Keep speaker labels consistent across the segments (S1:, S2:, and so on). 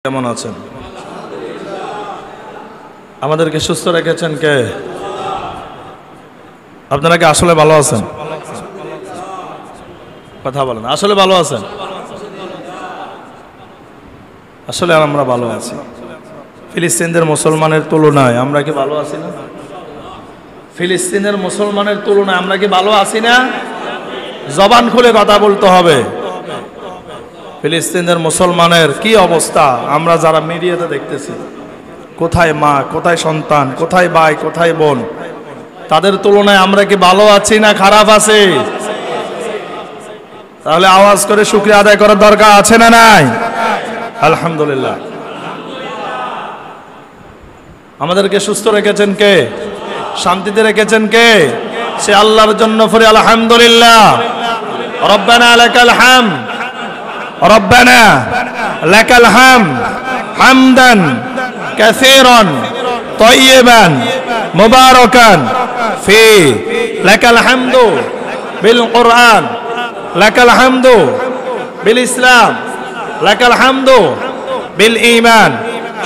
S1: কেমন আছেন? আমাদেরকে সুস্থ রেখেছেন কে? আপনারা কি আসলে ভালো আছেন? কথা বলেন, আসলে ভালো আছেন? আসলে আমরা ভালো আছি। ফিলিস্তিনের মুসলমানের তুলনায় আমরা কি ভালো আছি না? ফিলিস্তিনের মুসলমানের তুলনায় আমরা কি ভালো আছি না? জবান খুলে কথা বলতে হবে। ফিলিস্তিনের মুসলমানের কি অবস্থা আমরা যারা মিডিয়াতে দেখতেছি, কোথায় মা, কোথায় সন্তান, কোথায় ভাই, কোথায় বোন, তাদের তুলনায় আমরা কি ভালো আছি না খারাপ আছি? তাহলে আওয়াজ করে শুকরিয়া আদায় করার দরকার আছে না নাই? আলহামদুলিল্লাহ। আমাদেরকে সুস্থ রেখেছেন কে? শান্তিতে রেখেছেন কে? সে আল্লাহর জন্য ফরি আলহামদুলিল্লাহ। রব্বানা লাকাল হামদ, রব্বানা লাকাল হামদ হামদান কাসীরান তাইয়িবান মুবারাকান ফি। লাকাল হামদু বিল কুরআন, লাকাল হামদু বিল ইসলাম, লাকাল হামদু বিল ঈমান।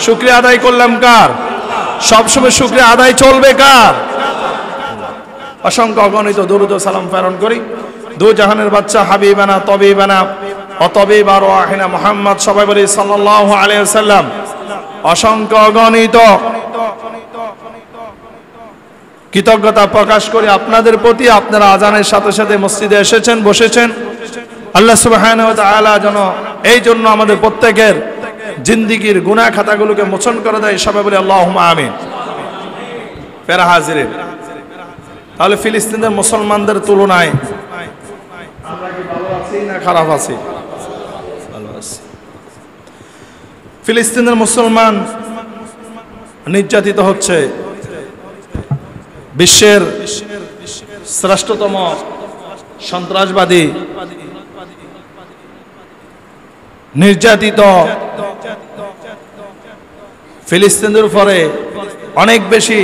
S1: শুকরিয়া আদায় করলাম কার? সবসময় শুকরিয়া আদায় চলবে কার? অসংখ্য অগণিত দরুদ ও সালাম প্রেরণ করি দু জাহানের বাদশা হাবিবানা তবিবানা ও তবিবা রওয়াহিনা মুহাম্মদ, সবাই বলি সাল্লাল্লাহু আলাইহি ওয়াসাল্লাম। অসংখ্য অগণিত কৃতজ্ঞতা প্রকাশ করি আপনাদের প্রতি। আপনারা আজানের সাথে সাথে মসজিদে এসেছেন, বসেছেন। আল্লাহ সুবহানাহু ওয়া তাআলা যেন এই জন্য আমাদের প্রত্যেকের জিন্দেগীর গুনাহ খাতাগুলোকে মোচন করে দেয়, সবাই বলি আল্লাহুম্মা আমিন। প্যারা হাজিরিন, তাহলে ফিলিস্তিনের মুসলমানদের তুলনায় আমরা কি ভালো আছি না খারাপ আছি? ভালো আছি। ফিলিস্তিনের মুসলমান নির্যাতিত হচ্ছে। বিশ্বের শ্রেষ্ঠতম সন্ত্রাসবাদী নির্যাতিত ফিলিস্তিনের উপরে অনেক বেশি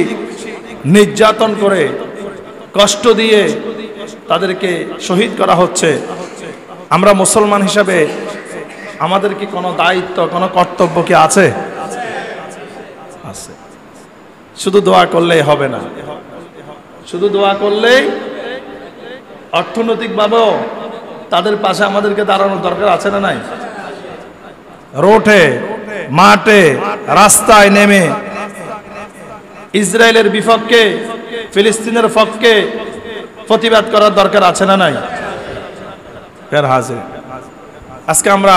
S1: নির্যাতন করে, কষ্ট দিয়ে তাদেরকে শহীদ করা হচ্ছে। আমরা মুসলমান হিসাবে আমাদের কি কোনো দায়িত্ব, কোনো কর্তব্য কি আছে? আছে। শুধু দোয়া করলেই হবে না। শুধু দোয়া করলেই, অর্থনৈতিকভাবেও তাদের পাশে আমাদেরকে দাঁড়ানোর দরকার আছে না নাই? রোডে, মাঠে, রাস্তায় নেমে ইসরায়েলের বিপক্ষে, ফিলিস্তিনের পক্ষে প্রতিবাদ করার দরকার আছে না নাই? ফের হাজির। আজকে আমরা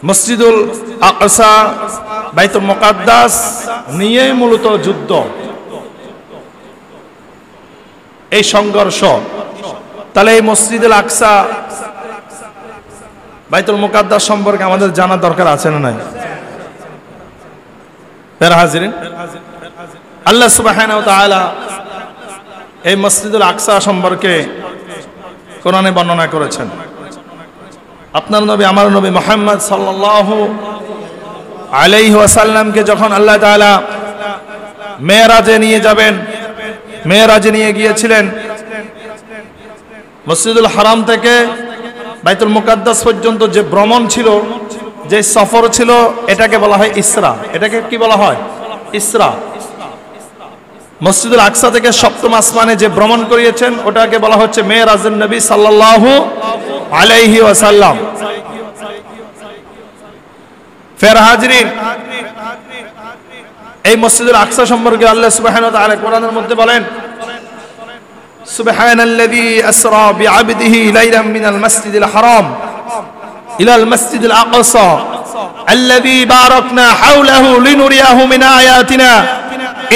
S1: মসজিদুল আকসা, বাইতুল মুকাদ্দাস নিয়ে মূলত যুদ্ধ, এই সংঘর্ষ। তাহলে এই মসজিদুল আকসা, বাইতুল মুকাদ্দাস সম্পর্কে আমাদের জানার দরকার আছে না নাই? ফের হাজিরিন, আল্লাহ সুবহানাহু ওয়া তাআলা এই মসজিদুল আকসা সম্পর্কে কোরআনে বর্ণনা করেছেন। আপনার নবী, আমার নবী মুহাম্মদ সাল্লাল্লাহু আলাইহি ওয়াসাল্লামকে যখন আল্লাহ তাআলা মেরাজে নিয়ে যাবেন, মেরাজে নিয়ে গিয়েছিলেন, মসজিদুল হারাম থেকে বাইতুল মুকাদ্দাস পর্যন্ত যে ভ্রমণ ছিল, যে সফর ছিল, এটাকে বলা হয় ইসরা। এটাকে কি বলা হয়? ইসরা। মসজিদুল আকসা থেকে সপ্তম আসমানে যে ভ্রমণ করিয়েছেন, ওটাকে বলা হচ্ছে মেরাজুন নবী সাল্লাল্লাহু আলাইহি ওয়াসাল্লাম। ফের হাজিরিন, এই মসজিদুল আকসা সম্পর্কে আল্লাহ সুবহানাহু ওয়া তাআলা কোরআনের মধ্যে বলেন, সুবহানাল্লাযী আসরা বিআবদিহি লাইলাম মিনাল মাসজিদিল হারাম ইলাল মাসজিদিল আকসা আল্লাযী বারাকনা হাওলাহু লিনুরিয়াহু মিন আয়াতিনা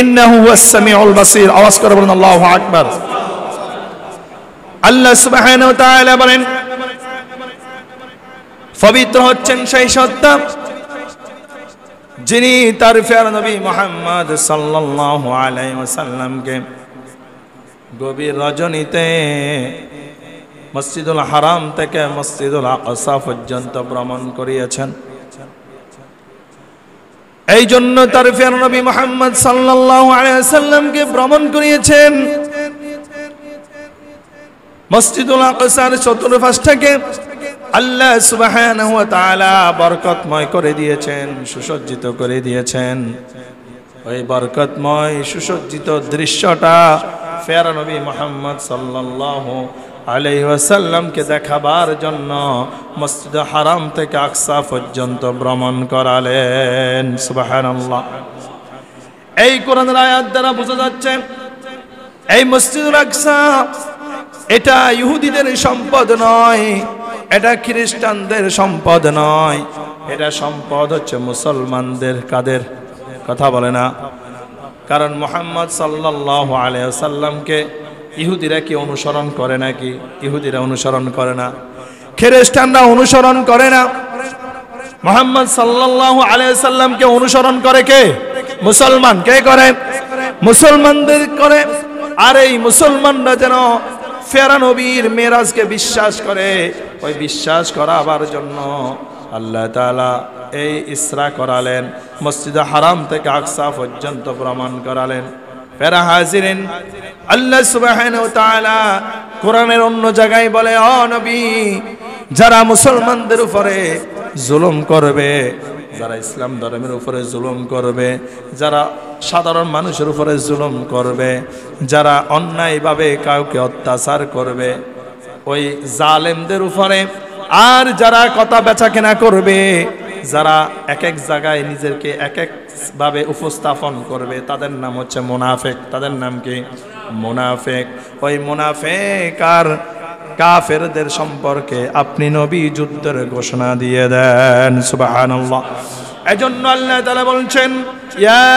S1: ইন্নাহু হুয়াস সামিউল বাসীর। আওয়াজ করে বলেন আল্লাহু আকবার। আল্লাহ সুবহানাহু ওয়া তাআলা বলেন, পবিত্র হচ্ছেন সেই সত্তা যিনি তার প্রিয় নবী মুহাম্মদ সাল্লাল্লাহু আলাইহি ওয়াসাল্লামকে গভীর রজনীতে মসজিদুল হারাম থেকে মসজিদুল আকসা পর্যন্ত ভ্রমণ করিয়েছেন। এই জন্য তার প্রিয় নবী মুহাম্মদ সাল্লাল্লাহু আলাইহি ওয়াসাল্লামকে ভ্রমণ করিয়েছেন। মসজিদুল আকসার চতুর্পাশ থেকে আল্লাহ সুবহানাহু ওয়া তাআলা বরকতময় করে দিয়েছেন, সুসজ্জিত করে দিয়েছেন। ওই বরকতময় সুসজ্জিত দৃশ্যটা প্যারা নবী মুহাম্মদ সাল্লাল্লাহু আলাইহি ওয়াসাল্লামকে দেখাবার জন্য মসজিদ হারাম থেকে আকসা পর্যন্ত ভ্রমণ করালেন। সুবহানাল্লাহ। এই কোরআনের আয়াত দ্বারা বোঝা যাচ্ছে এই মসজিদুল আকসা এটা ইহুদিদের সম্পদ নয়, এটা খ্রিস্টানদের সম্পদ নয়, এটা সম্পদ হচ্ছে মুসলমানদের। কাদের কথা বলে না? কারণ মুহাম্মদ সাল্লাল্লাহু আলাইহি ওয়াসাল্লামকে ইহুদিরা কি অনুসরণ করে নাকি? ইহুদিরা অনুসরণ করে না, খ্রিস্টানরা অনুসরণ করে না। মুহাম্মদ সাল্লাল্লাহু আলাইহি ওয়াসাল্লামকে অনুসরণ করে কে? মুসলমান। কে করে? মুসলমানদের করে। আর এই মুসলমানরা যেন প্যারা নবীর মেরাজকে বিশ্বাস করে, ওই বিশ্বাস করাবার জন্য আল্লাহ তাআলা এই ইসরা করালেন, মসজিদ হারাম থেকে আকসা পর্যন্ত ভ্রমণ করালেন। প্যারা হাজিরিন, আল্লাহ সুবহানাহু ওয়া তাআলা কোরআনের অন্য জায়গায় বলে, ও নবী, যারা মুসলমানদের উপরে জুলুম করবে, যারা ইসলাম ধর্মের উপরে জুলুম করবে, যারা সাধারণ মানুষের উপরে জুলুম করবে, যারা অন্যায়ভাবে কাউকে অত্যাচার করবে, ওই জালেমদের উপরে, আর যারা কথা বেচা কেনা করবে, যারা এক এক জায়গায় নিজেকে এক এক ভাবে উপস্থাপন করবে, তাদের নাম হচ্ছে মুনাফিক। তাদের নাম কি? মুনাফিক। ওই মুনাফিক আর কাফেরদের সম্পর্কে আপনি নবী যুদ্ধের ঘোষণা দিয়ে দেন। সুবহানাল্লাহ। এজন্য আল্লাহ তাআলা বলছেন, ইয়া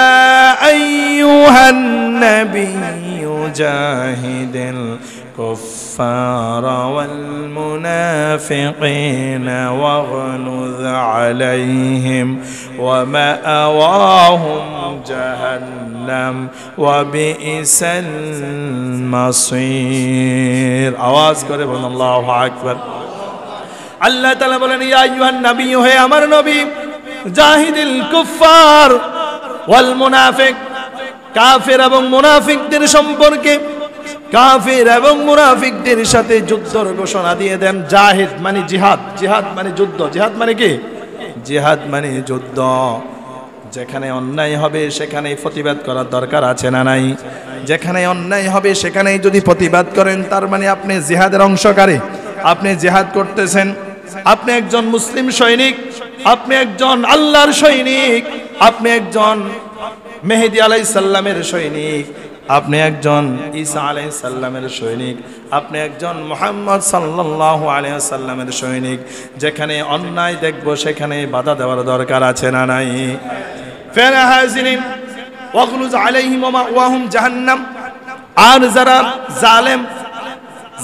S1: আইয়ুহান নাবিয়্যু জাহিদিল কুফফারা ওয়াল মুনাফিকিনা ওয়াগলুয আলাইহিম ওয়া মাআওয়াহুম জাহান্নাম ওয়া বিইসাল মাসীর। আওয়াজ করে বলুন আল্লাহু আকবার। আল্লাহ তাআলা বলেন, ইয়া আইয়ুহান নাবিয়্যু, হে আমার নবী, জাহিদিল কুফফার ওয়াল মুনাফিক, কাফির এবং মুনাফিকদের সম্পর্কে, কাফির এবং মুনাফিকদের সাথে যুদ্ধের ঘোষণা দিয়ে দেন। জাহিদ মানে জিহাদ, জিহাদ মানে যুদ্ধ। জিহাদ মানে কি? জিহাদ মানে যুদ্ধ। যেখানে অন্যায় হবে সেখানেই প্রতিবাদ করার দরকার আছে না নাই? যেখানে অন্যায় হবে সেখানেই যদি প্রতিবাদ করেন, তার মানে আপনি জিহাদের অংশকারী, আপনি জিহাদ করতেছেন। আপনি একজন মুসলিম সৈনিক, আপনি একজন আল্লাহর সৈনিক, আপনি একজন মেহেদী আলাইহিস সালামের সৈনিক, আপনি একজন ঈসা আলাইহিস সালামের সৈনিক, আপনি একজন মুহাম্মদ সাল্লাল্লাহু আলাইহি ওয়াসাল্লামের সৈনিক। যেখানে অন্যায় দেখব সেখানে বাধা দেওয়ার দরকার আছে না নাই? ফারা হাজিরিন, ওয়াগলুজ আলাইহিম ওয়া মাওয়াহুম জাহান্নাম। আর যারা জালেম,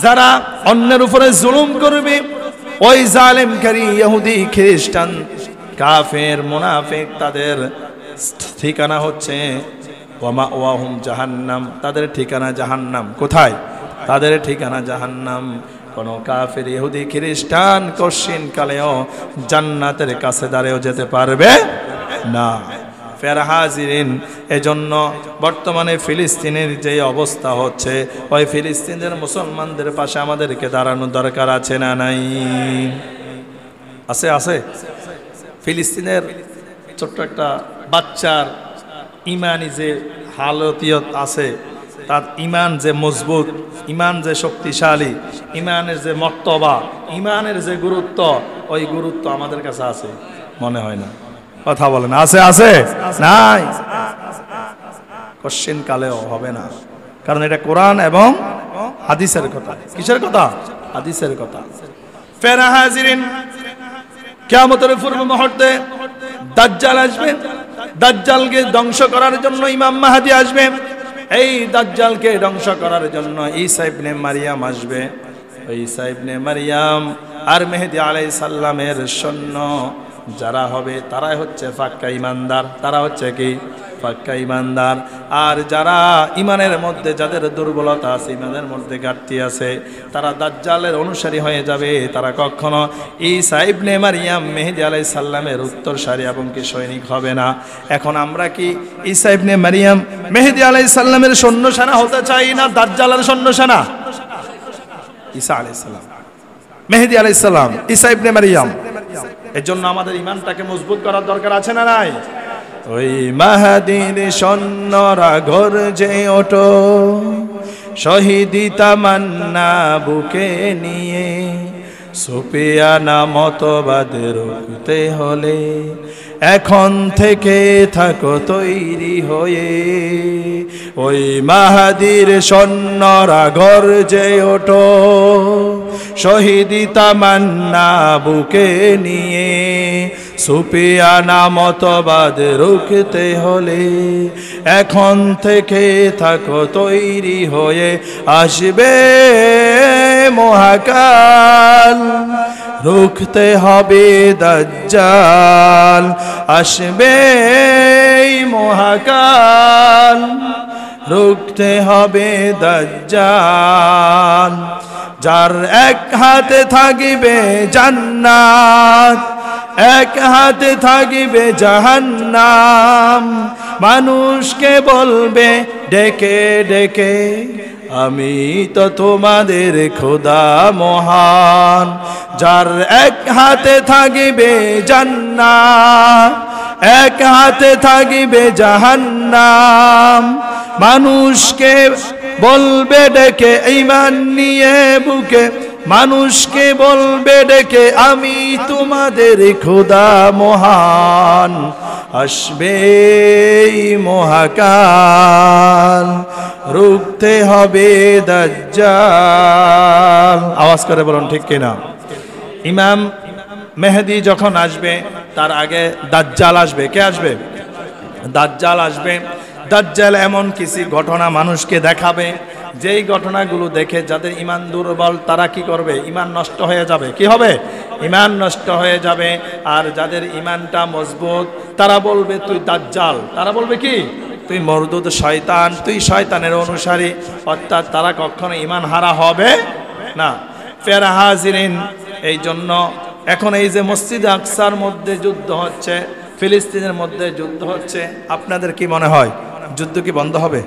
S1: যারা অন্যের উপরে জুলুম করবে, ওই জালেমকারী ইহুদি, খ্রিস্টান, কাফের, মুনাফিক, তাদের ঠিকানা হচ্ছে ওয়া মাওয়াহুম জাহান্নাম। তাদের ঠিকানা জাহান্নাম। কোথায়? তাদের ঠিকানা জাহান্নাম। কোন কাফের, ইহুদি, খ্রিস্টান কশিন কালেও জান্নাতের কাছে দাঁড়িয়েও যেতে পারবে না। প্যারা হাজিরিন, এজন্য বর্তমানে ফিলিস্তিনের যে অবস্থা হচ্ছে, ওই ফিলিস্তিনের মুসলমানদের পাশে আমাদেরকে দাঁড়ানোর দরকার আছে না নাই? আছে, আছে। ফিলিস্তিনের ছোট্ট একটা বাচ্চার ইমানি যে হালতিয়ত আছে, তার ইমান যে মজবুত, ইমান যে শক্তিশালী, ইমানের যে মর্তবা, ইমানের যে গুরুত্ব, ওই গুরুত্ব আমাদের কাছে আছে মনে হয় না? কথা বলেন, আছে? আছে নাই? কোশ্চেন কালেও হবে না, কারণ এটা কোরআন এবং হাদিসের কথা। কিসের কথা? হাদিসের কথা। ফেরা হাজিরিন, কিয়ামতের পূর্ব মুহূর্তে দাজ্জাল আসবে। দাজ্জালকে ধ্বংস করার জন্য ইমাম মাহদী আসবে। এই দাজ্জালকে ধ্বংস করার জন্য ঈসা ইবনে মারিয়াম আসবে। ওই ঈসা ইবনে মারিয়াম আর মেহেদী আলাইহিস সালামের সৈন্য যারা হবে, তারাই হচ্ছে পাক্কা ইমানদার। তারা হচ্ছে কি? পাক্কা ইমানদার। আর যারা ইমানের মধ্যে যাদের দুর্বলতা আছে, ইমানের মধ্যে ঘাটতি আছে, তারা দাজ্জালের অনুসারী হয়ে যাবে। তারা কখনো ঈসা ইবনে মারিয়াম মেহেদী আলাইহিস সালামের উত্তরসারী এবং কি সৈনিক হবে না। এখন আমরা কি ঈসা ইবনে মারিয়াম মেহেদী আলাইহিস সালামের সৈন্য সেনা হতে চাই না দাজ্জালের সৈন্য সেনা? ঈসা আলাইহিস সালাম মেহেদী আলাইহিস সালাম, ঈসা ইবনে মারইয়াম। এর জন্য আমাদের ঈমানটাকে মজবুত করার দরকার আছে না নাই? ওই মাহাদীর সৈন্যরা গর্জে ওঠো, শহীদি তামান্না বুকে নিয়ে, সুফিয়ানা মতবাদ রুখতে হলে এখন থেকে থাকো তৈরি হয়ে। ওই মাহাদীর সৈন্যরা গর্জে ওঠো, শহীদি তামান্না বুকে নিয়ে, সুফিয়ানা মতবাদ রুখতে হলে এখন থেকে থাকো তৈরি হয়ে। আসবে মহাকাল, রুখতে হবে দাজ্জাল, আসবে মহাকাল, রুখতে হবে দাজ্জাল। যার এক হাতে থাকিবে জান্নাত, এক হাতে থাকিবে জাহান্নাম, মানুষকে বলবে ডেকে ডেকে আমি তো তোমাদের খোদা মহান। যার এক হাতে থাকিবে জান্নাত, এক হাতে থাকিবে জাহান্নাম, মানুষকে বলবে ডেকে ঈমান নিয়ে বুকে, মানুষকে বলবে ডেকে আমি তোমাদের খোদা মহান। আসবে মহাকাল, রুখতে হবে দাজ্জাল। আওয়াজ করে বলুন ঠিক কিনা? ইমাম মেহেদী যখন আসবে তার আগে দাজ্জাল আসবে। কে আসবে? দাজ্জাল আসবে। দাজ্জাল এমন কিছু ঘটনা মানুষকে দেখাবে, যেই ঘটনাগুলো দেখে যাদের ঈমান দুর্বল তারা কি করবে? ঈমান নষ্ট হয়ে যাবে। কি হবে? ঈমান নষ্ট হয়ে যাবে। আর যাদের ঈমানটা মজবুত তারা বলবে তুই দাজ্জাল, তারা বলবে কি? তুই মরদুদ শয়তান, তুই শয়তানের অনুসারী। অর্থাৎ তারা কখনো ঈমান হারা হবে না। ফের হাজিরিন, এই জন্য এখন এই যে মসজিদে আকসার মধ্যে যুদ্ধ হচ্ছে, ফিলিস্তিনের মধ্যে যুদ্ধ হচ্ছে, আপনাদের কি মনে হয় যুদ্ধ কি বন্ধ হবে?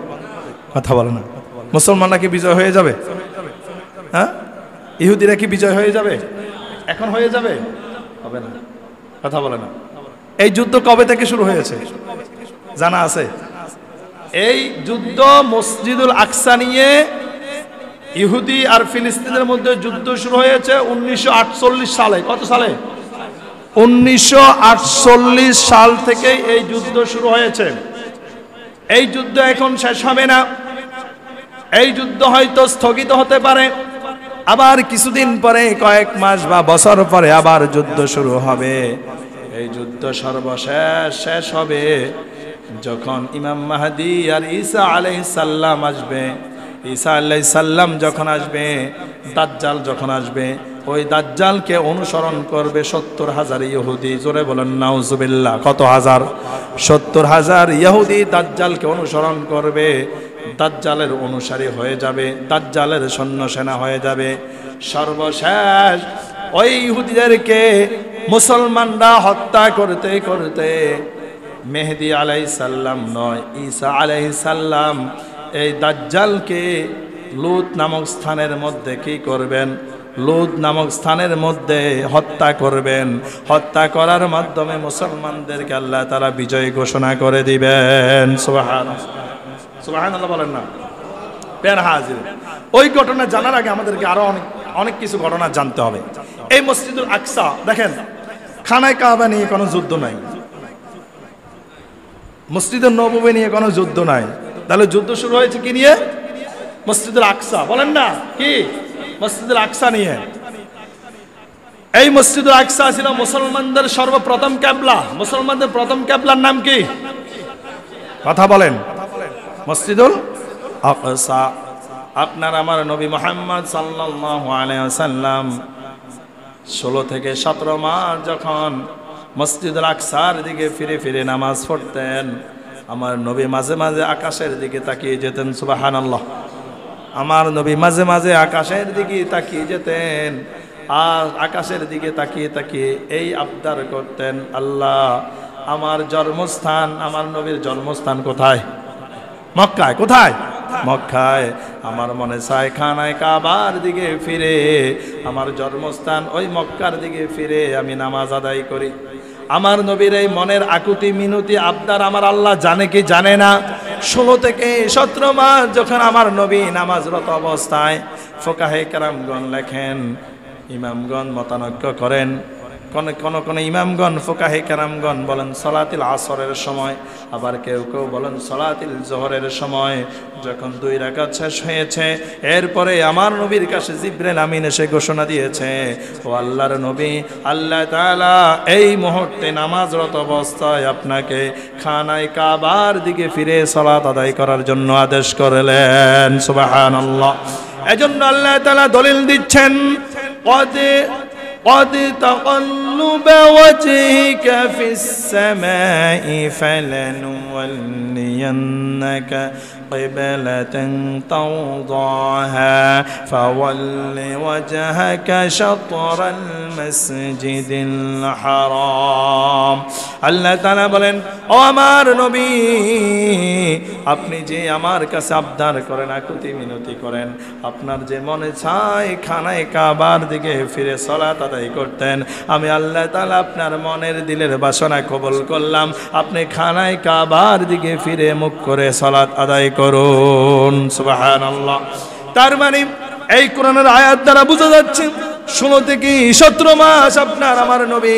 S1: কথা বলে না। মুসলমানরা কি বিজয় হয়ে যাবে? হ্যাঁ, ইহুদিরা কি বিজয় হয়ে যাবে? এখন হয়ে যাবে? হবে না। কথা বলে না। এই যুদ্ধ কবে থেকে শুরু হয়েছে জানা আছে? এই যুদ্ধ মসজিদুল আকসা নিয়ে ইহুদি আর ফিলিস্তিনের মধ্যে যুদ্ধ শুরু হয়েছে 1948 সালে। কত সালে? 1948 সাল থেকে এই যুদ্ধ শুরু হয়েছে। এই যুদ্ধ এখন শেষ হবে না। এই যুদ্ধ হয়তো স্থগিত হতে পারে, আবার কিছুদিন পরে, কয়েক মাস বা বছর পরে আবার যুদ্ধ শুরু হবে। এই যুদ্ধ সর্বশেষ শেষ হবে যখন ইমাম মাহদী আর ঈসা আলাইহিস সালাম আসবে। ঈসা আলাইহিস সালাম যখন আসবে, দাজ্জাল যখন আসবে, ওই দাজ্জালকে অনুসরণ করবে 70,000 ইহুদি। জোরে বলেন নাউজুবিল্লাহ। কত হাজার? 70,000 ইহুদি দাজ্জালকে অনুসরণ করবে, দাজ্জালের অনুসারী হয়ে যাবে, দাজ্জালের সৈন্য সেনা হয়ে যাবে। সর্বশেষ ওই ইহুদিদেরকে মুসলমানরা হত্যা করতে করতে মেহেদী আলাইহিস সালাম নয়, ঈসা আলাইহিস সালাম এই দাজ্জালকে লুত নামক স্থানের মধ্যে কি করবেন? লুত নামক স্থানের মধ্যে হত্যা করবেন। হত্যা করার মাধ্যমে মুসলমানদেরকে আল্লাহ তাআলা বিজয় ঘোষণা করে দিবেন। সুবহানাল্লাহ বলেন না? প্যার হাজির, ওই ঘটনা জানার আগে আমাদেরকে আরো অনেক কিছু ঘটনা জানতে হবে। এই মসজিদুল আকসা দেখেন, খানায় কাবা নিয়ে কোনো যুদ্ধ নাই, মসজিদুল নববী নিয়ে কোনো যুদ্ধ নাই। তাহলে যুদ্ধ শুরু হয়েছে কি নিয়ে? মসজিদুল আকসা। বলেন না কি? মসজিদুল আকসা নিয়ে। এই মসজিদুল আকসা ছিল মুসলমানদের সর্বপ্রথম কিবলা। মুসলমানদের প্রথম কিবলার নাম কি? কথা বলেন। মসজিদুল আকসা। আপনার আমার নবী মুহাম্মদ সাল্লাল্লাহু আলাইহি ওয়াসাল্লাম 16 থেকে 17 মাস যখন মসজিদুল আকসার দিকে ফিরে ফিরে নামাজ পড়তেন, আমার নবী মাঝে মাঝে আকাশের দিকে তাকিয়ে যেতেন। সুবহানাল্লাহ। আমার নবী মাঝে মাঝে আকাশের দিকে তাকিয়ে যেতেন, আর আকাশের দিকে তাকিয়ে তাকিয়ে এই আবদার করতেন, আল্লাহ আমার জন্মস্থান, আমার নবীর জন্মস্থান কোথায়? মক্কায়। কোথায়? মক্কায়। আমার মনে চায় খানায় কাবার দিকে ফিরে, আমার জন্মস্থান ওই মক্কার দিকে ফিরে আমি নামাজ আদায় করি। আমার নবীর এই মনের আকুতি মিনতি আবদার আমার আল্লাহ জানে কি জানে না? 16 থেকে 17 মাস যখন আমার নবী নামাজরত অবস্থায়, ফুকাহে কেরামগণ লেখেন, ইমামগণ মতানৈক্য করেন। কোন ইমামগণ ফুকাহে কেরামগণ বলেন সলাতিল আসরের সময়, আবার কেউ কেউ বলেন সলাতিল জোহরের সময়। যখন 2 রাকাত শেষ হয়েছে, এরপরে আমার নবীর কাছে জিবরাইল আমিন এসে ঘোষণা দিয়েছে, ও আল্লাহর নবী, আল্লাহ তাআলা এই মুহূর্তে নামাজরত অবস্থায় আপনাকে খানায় কাবার দিকে ফিরে সালাত আদায় করার জন্য আদেশ করলেন। সুবহানাল্লাহ। এজন্য আল্লাহ তাআলা দলিল দিচ্ছেন, قد تقلب وجهك في السماء فلنولينك قبلة ترضاها فول وجهك شطر المسجد الحرام। আল্লাহ তাআলা বলেন, ও আমার নবী, আপনি যে আমার কাছে আবদার করেন, আকুতি মিনতি করেন, আপনার যে মনে চায় খানায় কাবার দিকে ফিরে সালাত আদায় করতেন, আমি আল্লাহ তাআলা আপনার মনের দিলের বাসনা কবুল করলাম। আপনি খানায় কাবার দিকে ফিরে মুখ করে সালাত আদায় করুন। সুবহানাল্লাহ। তার মানে এই কোরআনের আয়াত দ্বারা বোঝা যাচ্ছে 16 থেকে 17 মাস আপনার আমার নবী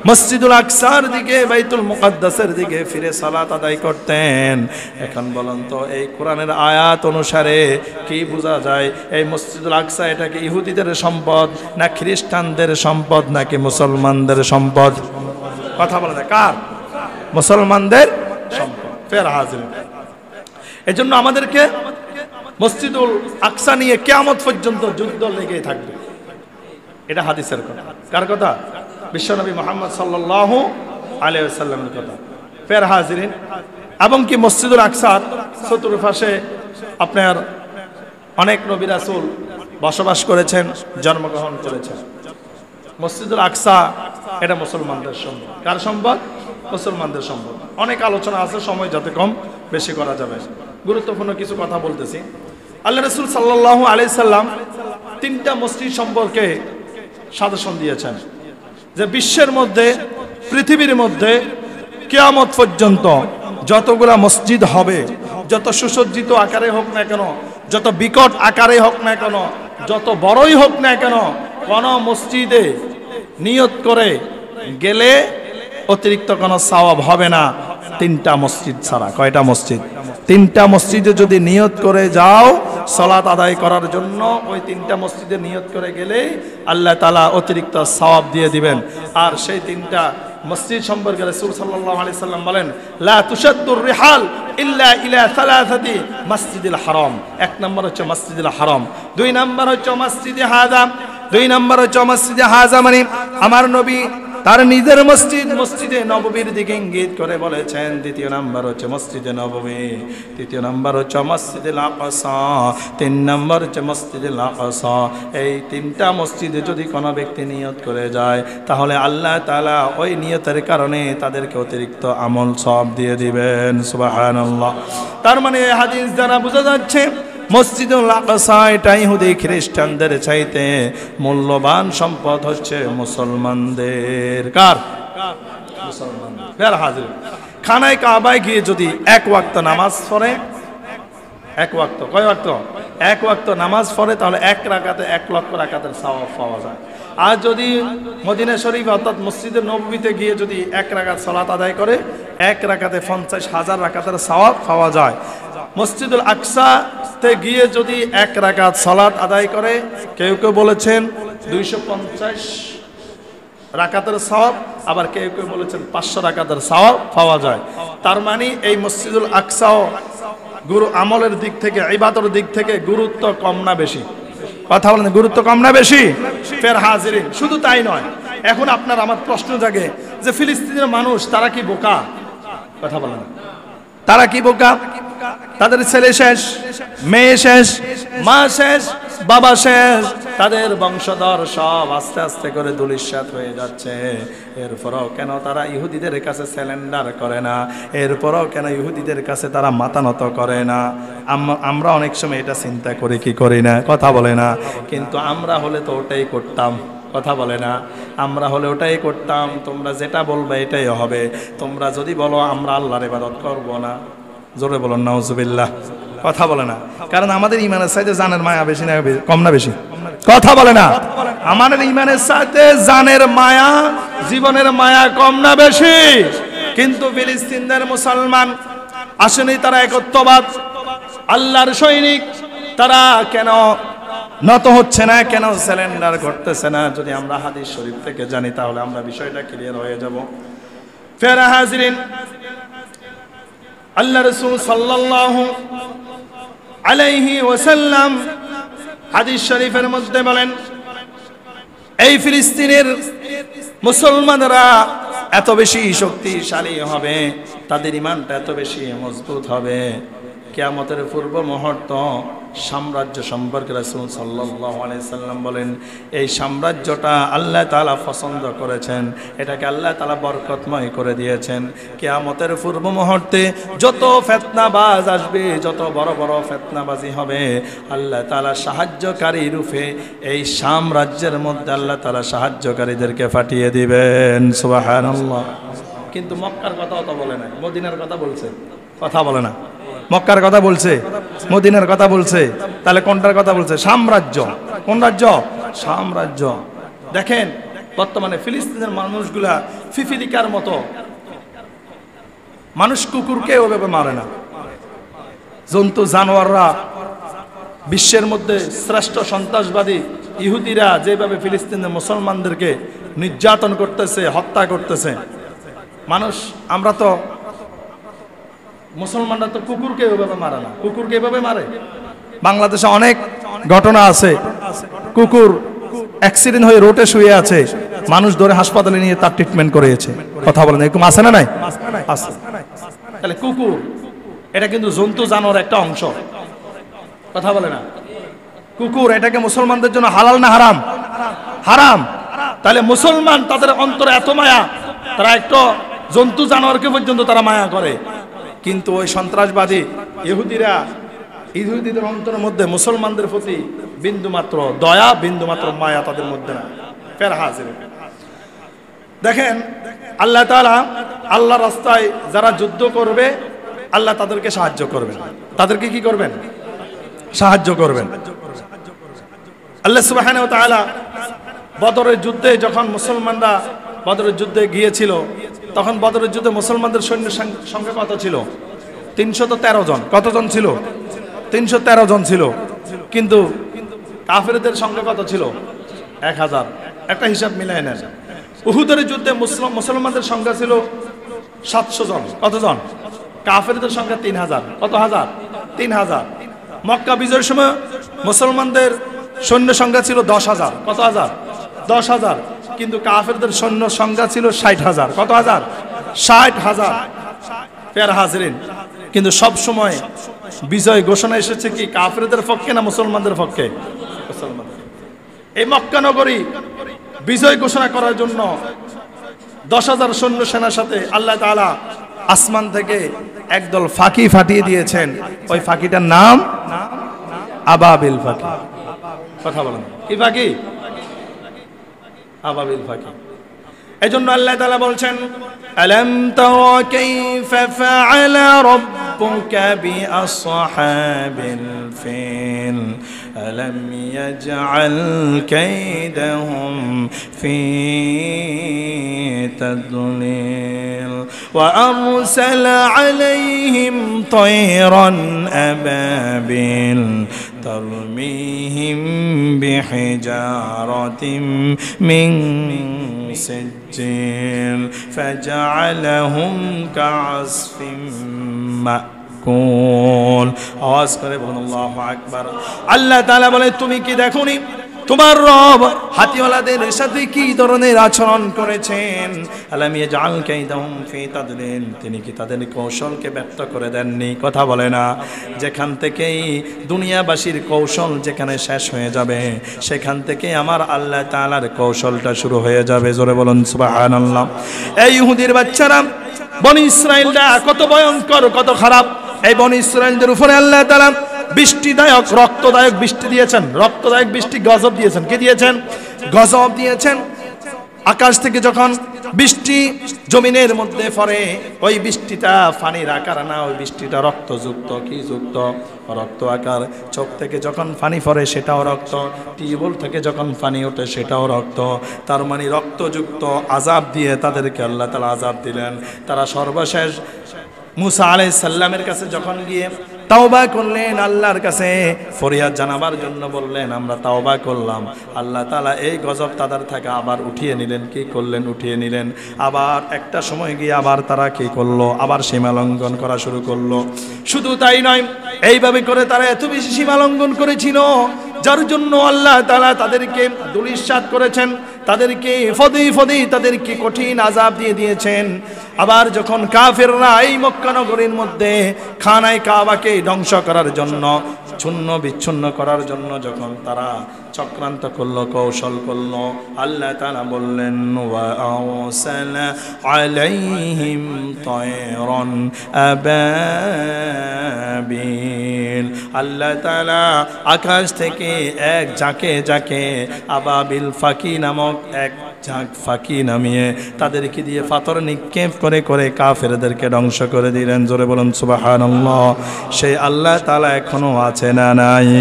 S1: মসজিদুল আকসার দিকে, বাইতুল মুকাদ্দাসের দিকে ফিরে সালাত আদায় করতেন। এখন বলুন তো, এই কোরআনের আয়াত অনুসারে কি বোঝা যায়? এই মসজিদুল আকসা এটা কি ইহুদিদের সম্পদ, না খ্রিস্টানদের সম্পদ, নাকি মুসলমানদের সম্পদ? কথা বলা যায় কার? মুসলমানদের সম্পদ। ফের হাজির। এজন্য আমাদেরকে মসজিদুল আকসা নিয়ে কিয়ামত পর্যন্ত যুদ্ধ লেগে থাকবে। এটা হাদিসের কথা। কার কথা? বিশ্বনবী মুহাম্মদ সাল্লাল্লাহু আলাইহি ওয়াসাল্লামের কথা। ফের হাজিরিন, এবং কি মসজিদুল আকসার চতুর্পাশে আপনার অনেক নবী রাসূল বসবাস করেছেন, জন্মগ্রহণ করেছেন। মসজিদুল আকসা এটা মুসলমানদের সম্পদ। কার সম্পদ? মুসলমানদের সম্পদ। অনেক আলোচনা আছে, সময় যাতে কম বেশি করা যাবে। গুরুত্বপূর্ণ কিছু কথা বলতেছি। আল্লাহ রাসূল সাল্লাল্লাহু আলাইহি সাল্লাম 3টা মসজিদ সম্পর্কে সাজেশন দিয়েছেন, যে বিশ্বের মধ্যে, পৃথিবীর মধ্যে কিয়ামত পর্যন্ত যতগুলা মসজিদ হবে, যত সুসজ্জিত আকারে হোক না কেন, যত বিকট আকারে হোক না কেন, যত বড়ই হোক না কেন, কোন মসজিদে নিয়ত করে গেলে অতিরিক্ত কোনো সওয়াব হবে না 3টা মসজিদ ছাড়া। কয়টা মসজিদ? 3টা মসজিদে যদি নিয়ত করে যাও সালাত আদায় করার জন্য, ওই 3টা মসজিদে নিয়ত করে গেলে আল্লাহ তাআলা অতিরিক্ত সওয়াব দিয়ে দিবেন। আর সেই 3টা মসজিদ সম্পর্কে রাসূল সাল্লাল্লাহু আলাইহি সাল্লাম বলেন, লা তুশাদ্দুর রিহাল ইল্লা ইলা সালাসাতি মসজিদিল হারাম। 1 নম্বর হচ্ছে মসজিদুল হারাম, 2 নম্বর হচ্ছে মসজিদে হাজা। 2 নম্বর হচ্ছে মসজিদে হাজা মানে আমার নবী তার নিজের মসজিদ, মসজিদে নববীর দিকে ইঙ্গিত করে বলেছেন। 2 নম্বর হচ্ছে মসজিদে নববী, 3 নম্বর হচ্ছে মসজিদুল আকসা, 3 নম্বর হচ্ছে মসজিদুল আকসা। এই 3টা মসজিদে যদি কোনো ব্যক্তি নিয়ত করে যায়, তাহলে আল্লাহ তাআলা ওই নিয়তের কারণে তাদেরকে অতিরিক্ত আমল সওয়াব দিয়ে দিবেন। সুবহানাল্লাহ। তার মানে এই হাদিস দ্বারা বোঝা যাচ্ছে মসজিদুল আকসা এটা ইহুদি খ্রিস্টানদের চাইতে মূল্যবান সম্পদ হচ্ছে মুসলমানদের। কার? মুসলমানদের। বের হাজির। খানায় কাবায় গিয়ে যদি 1 ওয়াক্ত নামাজ পড়ে, 1 ওয়াক্ত, কয় ওয়াক্ত? 1 ওয়াক্ত নামাজ পড়ে, তাহলে 1 রাকাতে 1 লক্ষ রাকাতের সওয়াব পাওয়া যায়। আর যদি মদিনা শরীফ অর্থাৎ মসজিদে নববীতে গিয়ে যদি 1 রাকাত সালাত আদায় করে, 1 রাকাতে 50,000 রাকাতের সওয়াব পাওয়া যায়। মসজিদুল আকসাতে গিয়ে যদি 1 রাকাত সালাত আদায় করে, কেউ কেউ বলেছেন 250 রাকাতের সওয়াব, আবার কেউ কেউ বলেছেন 500 রাকাতের সওয়াব পাওয়া যায়। তার মানে এই মসজিদুল আকসাও গুরু আমলের দিক থেকে, ইবাদতের দিক থেকে গুরুত্ব কম না বেশি? কথা বলেন, গুরুত্ব কম না বেশি? ফের হাজিরিন, শুধু তাই নয়, এখন আপনার আমার প্রশ্ন জাগে যে ফিলিস্তিনের মানুষ তারা কি বোকা? কথা বলেন, তারা কি বোকা? তাদের ছেলে শেষ, মেয়ে শেষ, মা শেষ, বাবা শেষ, তাদের বংশধর সব আস্তে আস্তে করে ধূলিসাৎ হয়ে যাচ্ছে। এরপরও কেন তারা ইহুদিদের কাছে স্যালেন্ডার করে না? এরপরও কেন ইহুদিদের কাছে তারা মাথা নত করে না? আমরা অনেক সময় এটা চিন্তা করি কি করি না? কথা বলে না। কিন্তু আমরা হলে তো ওটাই করতাম। কথা বলে না? আমরা হলে ওটাই করতাম। তোমরা যেটা বলবে এটাই হবে। তোমরা যদি বলো আমরা আল্লাহর ইবাদত করব না, জোরে বলুন নাউজুবিল্লাহ। কথা বলে না, কারণ আমাদের ইমানের সাথে জানের মায়া বেশি না কম না বেশি? কথা বলে না, আমাদের ইমানের সাথে জানের মায়া, জীবনের মায়া কম না বেশি? কিন্তু ফিলিস্তিনের মুসলমান আসেনি, তারা একত্ববাদ, আল্লাহর সৈনিক, তারা কেন নত হচ্ছে না, কেন স্যালেন্ডার করতেছে না? যদি আমরা হাদিস শরীফ থেকে জানি তাহলে আমরা বিষয়টা ক্লিয়ার হয়ে যাব। ফেরা হাজরিন, আল্লাহ রাসূল সাল্লাল্লাহু আলাইহি ওয়াসাল্লাম হাদিস শরীফের মধ্যে বলেন, এই ফিলিস্তিনের মুসলমানরা এত বেশি শক্তিশালী হবে, তাদের ঈমানটা এত বেশি মজবুত হবে, কিয়ামতের পূর্ব মুহূর্ত সাম্রাজ্য সম্পর্কে রাসূল সাল্লাল্লাহু আলাইহি সাল্লাম বলেন, এই সাম্রাজ্যটা আল্লাহ তাআলা পছন্দ করেছেন, এটাকে আল্লাহ তাআলা বরকতময় করে দিয়েছেন। কিয়ামতের পূর্ব মুহূর্তে যত ফিতনাবাজ আসবে, যত বড় বড় ফিতনাবাজি হবে, আল্লাহ তাআলা সাহায্যকারী রূপে এই সাম্রাজ্যের মধ্যে আল্লাহ তাআলা সাহায্যকারীদেরকে পাঠিয়ে দিবেন। সুবহানাল্লাহ। কিন্তু মক্কার কথাও তো বলে না, মদিনার কথা বলছে। কথা বলে না, মক্কার কথা বলছে, মদিনার কথা বলছে, তাহলে কোনটার কথা বলছে? সাম্রাজ্য। কোন রাজ্য? সাম্রাজ্য। দেখেন বর্তমানে ফিলিস্তিনের মানুষগুলা ফিফিলিকার মতো, মানুষ কুকুরকে ওভাবে মারে না। জন্তু জানোয়াররা, বিশ্বের মধ্যে শ্রেষ্ঠ সন্ত্রাসবাদী ইহুদিরা যেভাবে ফিলিস্তিনের মুসলমানদেরকে নির্যাতন করতেছে, হত্যা করতেছে, মানুষ, আমরা তো মুসলমানরা তো কুকুরকে এভাবে মারে না। কুকুরকে এভাবে মারে? বাংলাদেশে অনেক ঘটনা আছে, কুকুর অ্যাক্সিডেন্ট হয়ে রোডে শুয়ে আছে, মানুষ ধরে হাসপাতালে নিয়ে তার ট্রিটমেন্ট করিয়েছে। কথা বলেন, এরকম আছে না নাই? আছে। তাহলে কুকুর এটা কিন্তু জন্তু জানোয়ার একটা অংশ। কথা বলে না? কুকুর এটাকে মুসলমানদের জন্য হালাল না হারাম? হারাম। তাহলে মুসলমান তাদের অন্তরে এত মায়া, তারা একটা জন্তু জানোয়ারকে পর্যন্ত তারা মায়া করে। কিন্তু ওই সন্ত্রাসবাদী ইহুদিরা, ইহুদিদের অন্তরের মধ্যে মুসলমানদের প্রতি বিন্দুমাত্র দয়া, বিন্দুমাত্র মায়া তাদের মধ্যে না। ফের হাজির দেখেন, আল্লাহ তাআলা আল্লাহর রাস্তায় যারা যুদ্ধ করবে, আল্লাহ তাদেরকে সাহায্য করবেন। তাদেরকে কি করবেন? সাহায্য করবেন। আল্লাহ সুবহানাহু ওয়া তাআলা বদরের যুদ্ধে যখন মুসলমানরা বদরের যুদ্ধে গিয়েছিল, তখন বদরের যুদ্ধে মুসলমানদের সৈন্য সংখ্যা কত ছিল? 313 জন। কতজন ছিল? 313 জন ছিল। কিন্তু কাফেরদের সংখ্যা কত ছিল? 1000। একটা হিসাব মিলাই নেন। উহুদের যুদ্ধে মুসলমানদের সংখ্যা ছিল 700 জন। কতজন? কাফেরদের সংখ্যা 3000। কত হাজার? 3000। মক্কা বিজয়ের সময় মুসলমানদের সৈন্য সংখ্যা ছিল 10,000। কত হাজার? 10,000। কিন্তু কাফেরদের সৈন্য সংখ্যা ছিল 60,000। কত হাজার? 60,000। প্যারা হাজরিন, কিন্তু সব সময় বিজয় ঘোষণা এসেছে কি কাফেরদের পক্ষে না মুসলমানদের পক্ষে? মুসলমানদের। এই মক্কা নগরী বিজয় ঘোষণা করার জন্য 10,000 সৈন্য সেনার সাথে আল্লাহ তাআলা আসমান থেকে একদল ফাঁকি ফাটিয়ে দিয়েছেন। ওই ফাঁকিটার নাম আবাবিল ফাঁকি। কথা বলেন, কি ফাঁকি? আবাবিল ফাঁকি। এজন্য আল্লাহ তাআলা বলছেন, আলাম তারা কাইফা ফাআলা রাব্বুকা বিআসহাবিল ফিল আলাম ইয়াজআল কাইদাহুম ফি তাদলিল ওয়া আরসালা আলাইহিম তায়রান আবাবিল ترميهم بحجارة من سجيل فجعلهم كعصف مأكول। আওয়াজ করে বলুন আল্লাহু আকবার। আল্লাহ তাআলা বলে, তুমি কি দেখোনি তোমার রব হাতিওয়ালাদের সাথে কি ধরনের আচরণ করেছেন। আলাম ইয়াজআল কাইদাহুম ফি তাদলিল, তিনি কি তাদের কৌশলকে ব্যর্থ করে দেননি? কথা বলে না। যেখান থেকেই দুনিয়াবাসীর কৌশল যেখানে শেষ হয়ে যাবে, সেখান থেকে আমার আল্লাহ তাআলার কৌশলটা শুরু হয়ে যাবে। জোরে বলুন সুবহানাল্লাহ। এই ইহুদির বাচ্চারা, বনি ইসরাইলরা কত ভয়ঙ্কর, কত খারাপ। এই বনি ইসরাইলদের উপরে আল্লাহ তাআলা বৃষ্টিদায়ক, রক্তদায়ক বৃষ্টি দিয়েছেন। রক্তদায়ক বৃষ্টি, গজব দিয়েছেন। কি দিয়েছেন? গজব দিয়েছেন। আকাশ থেকে যখন বৃষ্টি জমিনের মধ্যে পড়ে, ওই বৃষ্টিটা পানির আকার না, ওই বৃষ্টিটা রক্তযুক্ত। কি যুক্ত? রক্ত আকার। চোখ থেকে যখন পানি পড়ে সেটাও রক্ত, টিউবওয়েল থেকে যখন পানি ওঠে সেটাও রক্ত। তার মানে রক্তযুক্ত আযাব দিয়ে তাদেরকে আল্লাহ তাআলা আযাব দিলেন। তারা সর্বশেষ মুসা আলাইহিস সালামের কাছে যখন গিয়ে তাওবা করলেন, আল্লাহর কাছে ফরিয়াদ জানাবার জন্য বললেন, আমরা তাওবা করলাম, আল্লাহ তাআলা এই গজব তাদের থেকে আবার উঠিয়ে নিলেন। কি করলেন? উঠিয়ে নিলেন। আবার একটা সময় গিয়ে আবার তারা কি করলো? আবার সীমা লঙ্ঘন করা শুরু করলো। শুধু তাই নয়, এইভাবে করে তারা এত বেশি সীমা লঙ্ঘন করেছিল, যার জন্য আল্লাহ তাআলা তাদেরকে ধূলিসাৎ করেছেন, তাদেরকে ফদি তাদেরকে কঠিন আযাব দিয়ে দিয়েছেন। আবার যখন কাফেররা এই মক্কা নগরীর মধ্যে খানায় কাবাকে ধ্বংস করার জন্য, চূর্ণ বিচ্ছিন্ন করার জন্য যখন তারা চক্রান্ত করলো, কৌশল করলো, আল্লাহ তাআলা বললেন ওয়া আরসালা আলাইহিম তায়রান আবাবিল। আল্লাহ তাআলা আকাশ থেকে এক ঝাঁকে আবাবিল ফাকি নামক এক ঝাঁক ফাঁকি নামিয়ে তাদেরকে দিয়ে পাথর নিক্ষেপ করে করে কাফেরদেরকে ধ্বংস করে দিলেন। জোরে বলুন সুবহানাল্লাহ। সেই আল্লাহ তাআলা এখনো আছে না নাই?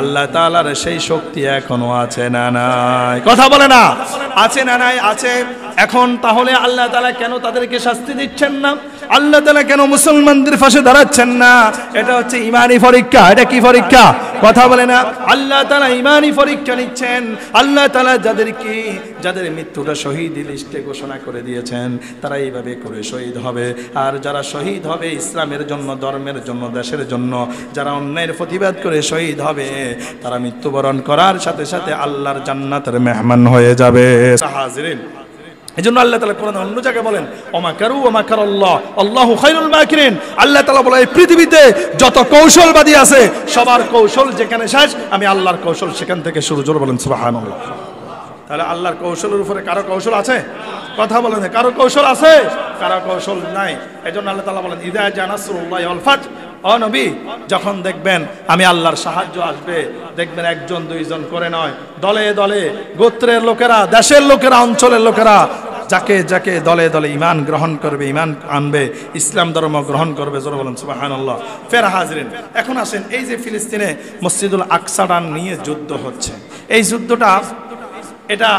S1: আল্লাহ তাআলার সেই শক্তি এখনো আছে না নাই? কথা বলে না, আছে না নাই? আছে। এখন তাহলে আল্লাহ তাআলা কেন তাদেরকে শাস্তি দিচ্ছেন না? আল্লাহ তাআলা কেন মুসলমানদের পাশে দাঁড়াচ্ছেন না? এটা হচ্ছে ইমানি পরীক্ষা। এটা কি পরীক্ষা? কথা বলে না। আল্লাহ তাআলা ইমানি পরীক্ষা নিচ্ছেন। আল্লাহ তাআলা যাদের মৃত্যুটা শহীদ লিস্টে ঘোষণা করে দিয়েছেন, তারা এইভাবে করে শহীদ হবে। আর যারা শহীদ হবে ইসলামের জন্য, ধর্মের জন্য, দেশের জন্য, যারা অন্যায়ের প্রতিবাদ করে শহীদ হবে, তারা মৃত্যুবরণ করার সাথে সাথে আল্লাহর জান্নাতের মেহমান হয়ে যাবে। হাজিরিন, এই জন্য আল্লাহ তাআলা কোরআনে অন্য জায়গায় বলেন ওমাকারু ওমাকারাল্লাহ আল্লাহু খায়রুল মাকিরিন। আল্লাহ তাআলা বলে এই পৃথিবীতে যত কৌশলবাদী আছে সবার কৌশল যেখানে শেষ, আমি আল্লাহর কৌশল সেখান থেকে শুরু। জোরে বলেন সুবহানাল্লাহ। তাহলে আল্লাহর কৌশলের উপরে কারো কৌশল আছে? কথা বলেন, কারো কৌশল আছে? কারো কৌশল নাই। এই জন্য আল্লাহ তাআলা বলেন ইযা জা নাসরুল্লাহি ওয়াল ফাত, ও নবী যখন দেখবেন আমি আল্লাহর সাহায্য আসবে, দেখবেন একজন দুইজন করে নয়, দলে দলে, গোত্রের লোকেরা, দেশের লোকেরা, অঞ্চলের লোকেরা যাকে দলে দলে ঈমান গ্রহণ করবে, ঈমান আনবে, ইসলাম ধর্ম গ্রহণ করবে। জোরে বলেন সুবহানাল্লাহ। ফের হাজিরিন, এখন আসেন এই যে ফিলিস্তিনে মসজিদুল আকসাটা নিয়ে যুদ্ধ হচ্ছে, এই যুদ্ধটা এটা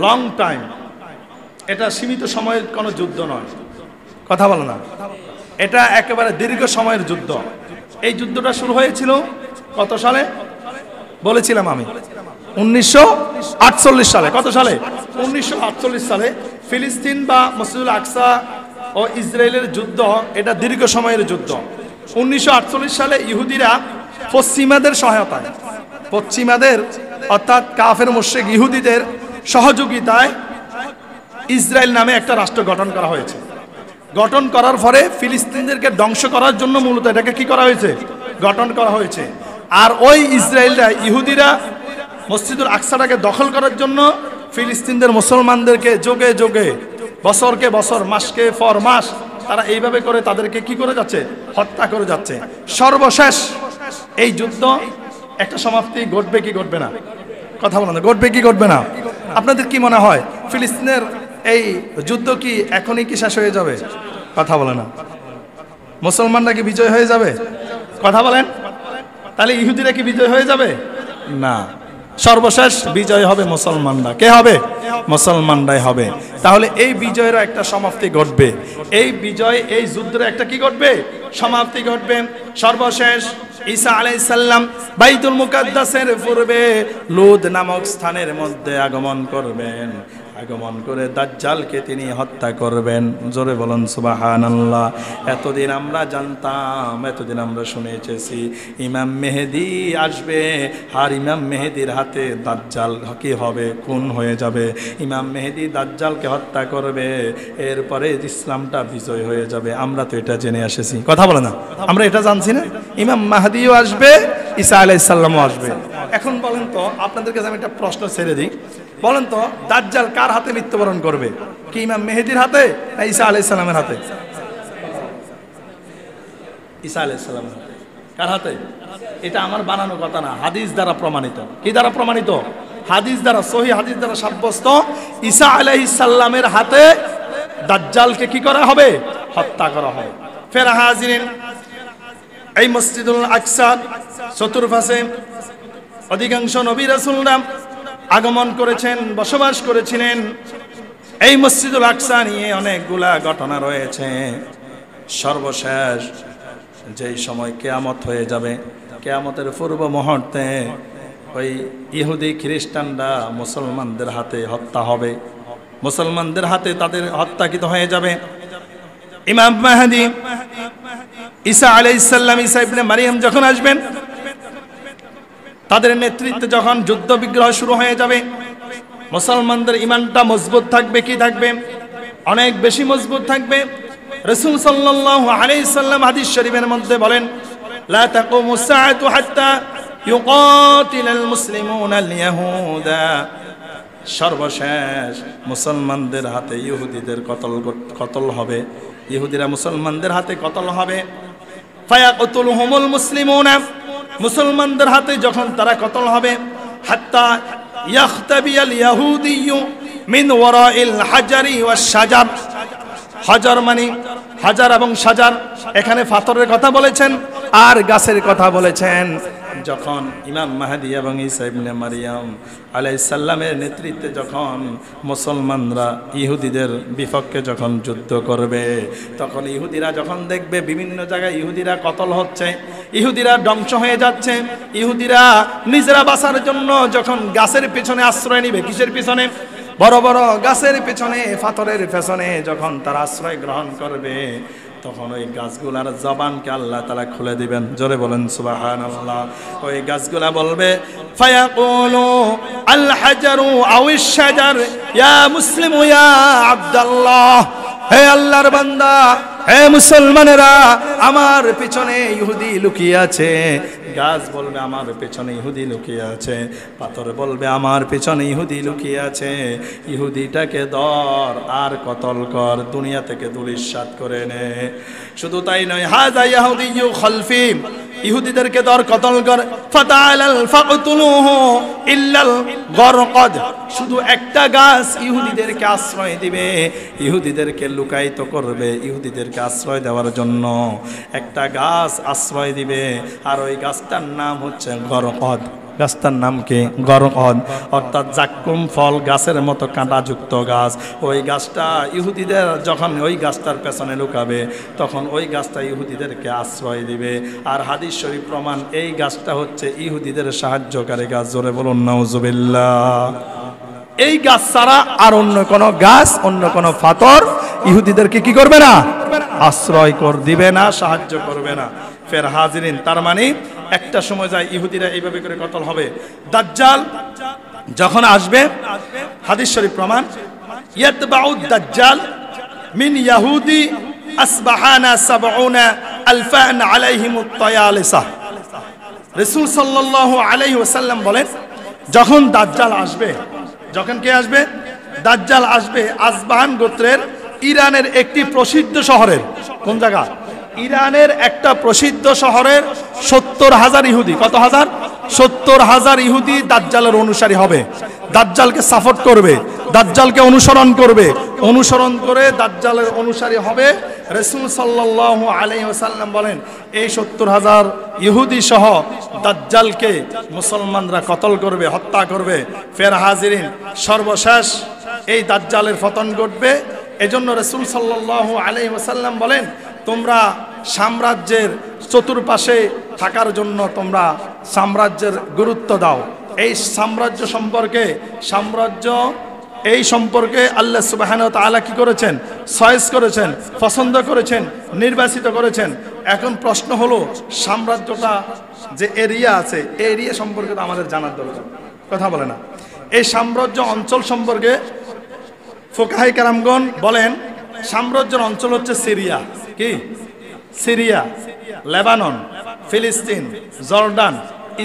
S1: লং টাইম, এটা সীমিত সময়ের কোনো যুদ্ধ নয়। কথা বলো না, এটা একেবারে দীর্ঘ সময়ের যুদ্ধ। এই যুদ্ধটা শুরু হয়েছিল কত সালে? বলেছিলাম আমি 1948 সালে। কত সালে? 1948 সালে ফিলিস্তিন বা মসজিদুল আকসা ও ইসরায়েলের যুদ্ধ, এটা দীর্ঘ সময়ের যুদ্ধ। 1948 সালে ইহুদিরা পশ্চিমাদের সহায়তায়, পশ্চিমাদের অর্থাৎ কাফের মুশরিক ইহুদিদের সহযোগিতায় ইসরায়েল নামে একটা রাষ্ট্র গঠন করা হয়েছে। গঠন করার পরে ফিলিস্তিনদেরকে ধ্বংস করার জন্য মূলত এটাকে কি করা হয়েছে? গঠন করা হয়েছে। আর ওই ইসরায়েলরা, ইহুদিরা মসজিদুল আকসাটাকে দখল করার জন্য ফিলিস্তিনদের মুসলমানদেরকে যোগে যোগে, বছরকে বছর, মাসকে পর মাস তারা এইভাবে করে তাদেরকে কি করে যাচ্ছে? হত্যা করে যাচ্ছে। সর্বশেষ এই যুদ্ধ একটা সমাপ্তি ঘটবে কি ঘটবে না? কথা বলেন, ঘটবে কি ঘটবে না? আপনাদের কি মনে হয় ফিলিস্তিনের এই যুদ্ধ কি এখনই কি শেষ হয়ে যাবে? কথা বলে না। মুসলমানরা কি বিজয় হয়ে যাবে? কথা বলেন। তাহলে ইহুদিরা কি বিজয় হয়ে যাবে? না, সর্বশেষ বিজয় হবে মুসলমানরা। কে হবে? মুসলমানরাই হবে। তাহলে এই বিজয়ের একটা সমাপ্তি ঘটবে। এই বিজয়, এই যুদ্ধের একটা কি ঘটবে? সমাপ্তি ঘটবে। সর্বশেষ ঈসা আলাইহিস সালাম বাইতুল মুকাদ্দাসের পূর্বে লুদ নামক স্থানের মধ্যে আগমন করবেন। আগমন করে দাজ্জালকে তিনি হত্যা করবেন। জোরে বলুন সুবহানাল্লাহ। এতদিন আমরা জানতাম, এতদিন আমরা শুনে এসেছি ইমাম মেহেদী আসবে, আর ইমাম মেহেদীর হাতে দাজ্জাল কি হবে, খুন হয়ে যাবে। ইমাম মেহেদী দাজ্জালকে হত্যা করবে, এরপরে ইসলামটা বিজয় হয়ে যাবে। আমরা তো এটা জেনে এসেছি, কথা বলে না, আমরা এটা জানছি না। ইমাম মাহদিও আসবে, ঈসা আলাইহিস সালামও আসবে। এখন বলেন তো, আপনাদের কাছে আমি একটা প্রশ্ন ছেড়ে দিই, বলেন তো দাজ্জাল কার হাতে মৃত্যুবরণ করবে? কি ইমাম মেহেদীর হাতে না ঈসা আলাইহিস সালামের হাতে? ঈসা আলাইহিস সালামের হাতে। কার হাতে? এটা আমার বানানো কথা না, হাদিস দ্বারা প্রমাণিত। কি দ্বারা প্রমাণিত? হাদিস দ্বারা, সহিহ হাদিস দ্বারা সাব্যস্ত। ঈসা আলাইহিস সালামের হাতে দাজ্জালকে কি করা হবে? হত্যা করা হবে। ফের হাজিরিন, এই মসজিদুল আকসা চতুর্পাশে অধিকাংশ নবী রাসূলরা আগমন করেছেন, বসবাস করেছিলেন। এই মসজিদুল আকসা নিয়ে অনেকগুলা ঘটনা রয়েছে। সর্বশেষ যেই সময় কিয়ামত হয়ে যাবে, কিয়ামতের পূর্ব মুহূর্তে ওই ইহুদি খ্রিস্টানরা মুসলমানদের হাতে হত্যা হবে, মুসলমানদের হাতে তাদের হত্যাকৃত হয়ে যাবে। ইমাম মাহদী ঈসা আলাইহিস সালাম, ঈসা ইবনে মারইয়াম যখন আসবেন, তাদের নেতৃত্বে যখন যুদ্ধ বিগ্রহ শুরু হয়ে যাবে, মুসলমানদের ঈমানটা মজবুত থাকবে। কি থাকবে? অনেক বেশি মজবুত থাকবে। রাসূল সাল্লাল্লাহু আলাইহি সাল্লাম হাদিস শরীফের মধ্যে বলেন, লা তাকুমুস সাআতু হাত্তা ইউকাতিলাল মুসলিমুনা আল ইয়াহুদা। সর্বশেষ মুসলমানদের হাতে ইহুদিদের কতল হবে, ইহুদিরা মুসলমানদের হাতে কতল হবে। ফায়াকতুলহুমুল মুসলিমুনা, মুসলমানদের হাতে যখন তারা কতল হবে, হাত্তা ইয়াখতাবিয়াল ইয়াহুদিয়্যু মিন ওয়ারাইল হাজারি ওয়াশ শাজার। হাজার মানে হাজার এবং শাজার, এখানে পাথরের কথা বলেছেন আর গাছের কথা বলেছেন। যখন ইমাম মাহদী এবং ঈসা ইবনে মারইয়াম আলাইহিস সালামের নেতৃত্বে যখন মুসলমানরা ইহুদিদের বিপক্ষে যখন যুদ্ধ করবে, তখন ইহুদিরা যখন দেখবে বিভিন্ন জায়গায় ইহুদিরা কতল হচ্ছে, ইহুদিরা ধ্বংস হয়ে যাচ্ছে, ইহুদিরা নিজেরা বাঁচার জন্য যখন গাছের পেছনে আশ্রয় নিবে। কিসের পিছনে? বড় বড় গাছের পেছনে, পাথরের পেছনে যখন তারা আশ্রয় গ্রহণ করবে, তখন ওই গাছগুলার জবানকে আল্লাহ তাআলা খুলে দিবেন। জোরে বলেন সুবহানাল্লাহ। ওই গাছগুলা বলবে, ফায়াকুলু আল হাজারু আউশ শাজার ইয়া মুসলিমু ইয়া আব্দুল্লাহ। হে আল্লাহর বান্দা, হে মুসলমানেরা, আমার পিছনে ইহুদি লুকিয়ে আছে। গাছ বলবে আমার পেছনে ইহুদি লুকিয়ে আছে, পাথর বলবে আমার পেছনে ইহুদি লুকিয়ে আছে। ইহুদিটাকে ধর আর কতল কর, দুনিয়া থেকে ধূলিসাৎ করে নে। শুধু তাই নয়, হাযা ইয়াহুদিয়্যু খালফি, ইহুদিদেরকে ধর কতল কর। ফাতাআলাল ফাকতুলুহু ইল্লাল গরকদ, শুধু একটা গাছ ইহুদিদেরকে আশ্রয় দিবে, ইহুদিদেরকে লুকায়িত করবে, ইহুদিদেরকে আশ্রয় দেওয়ার জন্য একটা গাছ আশ্রয় দিবে, আর ওই গাছটার নাম হচ্ছে গরকদ। গাছটার নাম কি? গরকদ, অর্থাৎ জাক্কুম ফল গাছের মতো কাঁটাযুক্ত গাছ। ওই গাছটা ইহুদিদের যখন ওই গাছটার পেছনে লুকাবে, তখন ওই গাছটা ইহুদিদেরকে আশ্রয় দিবে। আর হাদিস শরীফ প্রমাণ, এই গাছটা হচ্ছে ইহুদিদের সাহায্যকারী গাছ। জোরে বলুন নাউজুবিল্লাহ। এই গাছ ছাড়া আর অন্য কোনো গাছ, অন্য কোনো পাথর ইহুদিদেরকে কি করবে না? আশ্রয় দিবে না, সাহায্য করবে না। ফের হাজিরিন, তার মানে একটা সময় যায় ইহুদিরা এইভাবে করে কতল হবে। দাজ্জাল যখন আসবে, হাদিস শরীফ প্রমাণ, ইয়াতবাউদ দাজ্জাল মিন ইয়াহুদি আসবাহানা 70 আলফান আলাইহিমুত তায়ালিসা। রাসূল সাল্লাল্লাহু আলাইহি ওয়াসাল্লাম বলেন, যখন দাজ্জাল আসবে, যখন কে আসবে? দাজ্জাল আসবে আসবাহান গোত্রের ইরানের একটি প্রসিদ্ধ শহরের। কোন জায়গা? ইরানের একটা প্রসিদ্ধ শহরের 70,000 ইহুদি। কত হাজার? 70,000 ইহুদি দাজ্জালের অনুসারী হবে, দাজ্জালকে সাপোর্ট করবে, দাজ্জালকে অনুসরণ করবে, অনুসরণ করে দাজ্জালের অনুসারী হবে। রাসূল সাল্লাল্লাহু আলাইহি ওয়াসাল্লাম বলেন, এই 70,000 ইহুদি সহ দাজ্জালকে মুসলমানরা কতল করবে, হত্যা করবে। ফের হাজিরিন, সর্বশেষ এই দাজ্জালের পতন ঘটবে। এজন্য রাসূল সাল্লাল্লাহু আলাইহি ওয়াসাল্লাম বলেন, তোমরা সাম্রাজ্যের চতুর্পাশে থাকার জন্য তোমরা সাম্রাজ্যের গুরুত্ব দাও। এই সাম্রাজ্য সম্পর্কে, সাম্রাজ্য এই সম্পর্কে আল্লাহ সুবহানাহু ওয়া তাআলা কি করেছেন? চয়েস করেছেন, পছন্দ করেছেন, নির্বাচিত করেছেন। এখন প্রশ্ন হলো, সাম্রাজ্যটা যে এরিয়া আছে, এই এরিয়া সম্পর্কে তো আমাদের জানার দরকার, কথা বলে না। এই সাম্রাজ্য অঞ্চল সম্পর্কে ফুকাহায়ে কেরামগণ বলেন, সাম্রাজ্যের অঞ্চল হচ্ছে সিরিয়া, কি সিরিয়া, লেবানন, ফিলিস্তিন, জর্ডান,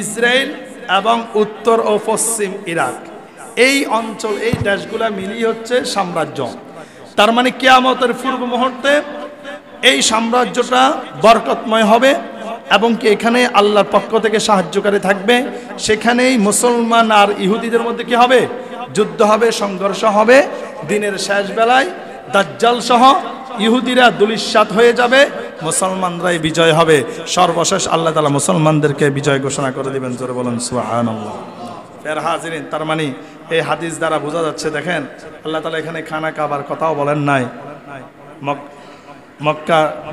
S1: ইসরায়েল এবং উত্তর ও পশ্চিম ইরাক। এই অঞ্চল, এই দেশগুলা মিলিয়ে হচ্ছে সাম্রাজ্য। তার মানে কিয়ামতের পূর্ব মুহূর্তে এই সাম্রাজ্যটা বরকতময় হবে এবং কি এখানে আল্লাহর পক্ষ থেকে সাহায্যকারী থাকবে। সেখানেই মুসলমান আর ইহুদিদের মধ্যে কি হবে? যুদ্ধ হবে, সংঘর্ষ হবে। দিনের শেষ বেলায় দাজ্জাল সহ ইহুদিরা দুলিশ্বাত হয়ে যাবে, মুসলমানরাই বিজয় হবে। সর্বশেষ আল্লাহ তাআলা মুসলমানদেরকে বিজয় ঘোষণা করে দিবেন। জোরে বলেন সুবহানাল্লাহ। ফের হাজিরিন, তার মানে এই হাদিস দ্বারা বোঝা যাচ্ছে, দেখেন আল্লাহ তাআলা এখানে খানা কাবার কথাও বলেন নাই,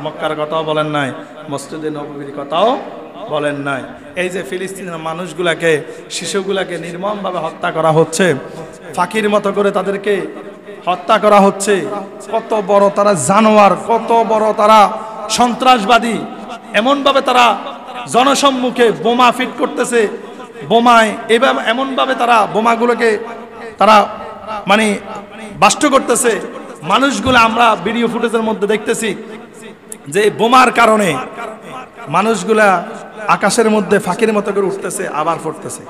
S1: মক্কার কথাও বলেন নাই, মসজিদে নববীর কথাও বলেন নাই। এই যে ফিলিস্তিনের মানুষগুলাকে, শিশুগুলাকে নির্মমভাবে হত্যা করা হচ্ছে, ফাঁকির মতো করে তাদেরকে হত্যা করা হচ্ছে। কত বড় তারা জানোয়ার, কত বড় তারা সন্ত্রাসবাদী। এমনভাবে তারা জনসম্মুখে বোমা ফিট করতেছে, বোমায় এভাবে এমনভাবে তারা বোমাগুলোকে তারা মানে বাষ্ট করতেছে। মানুষগুলো আমরা ভিডিও ফুটেজের মধ্যে দেখতেছি যে বোমার কারণে মানুষগুলা আকাশের মধ্যে ফাঁকির মতো করে উঠতেছে, আবার পড়তেছে।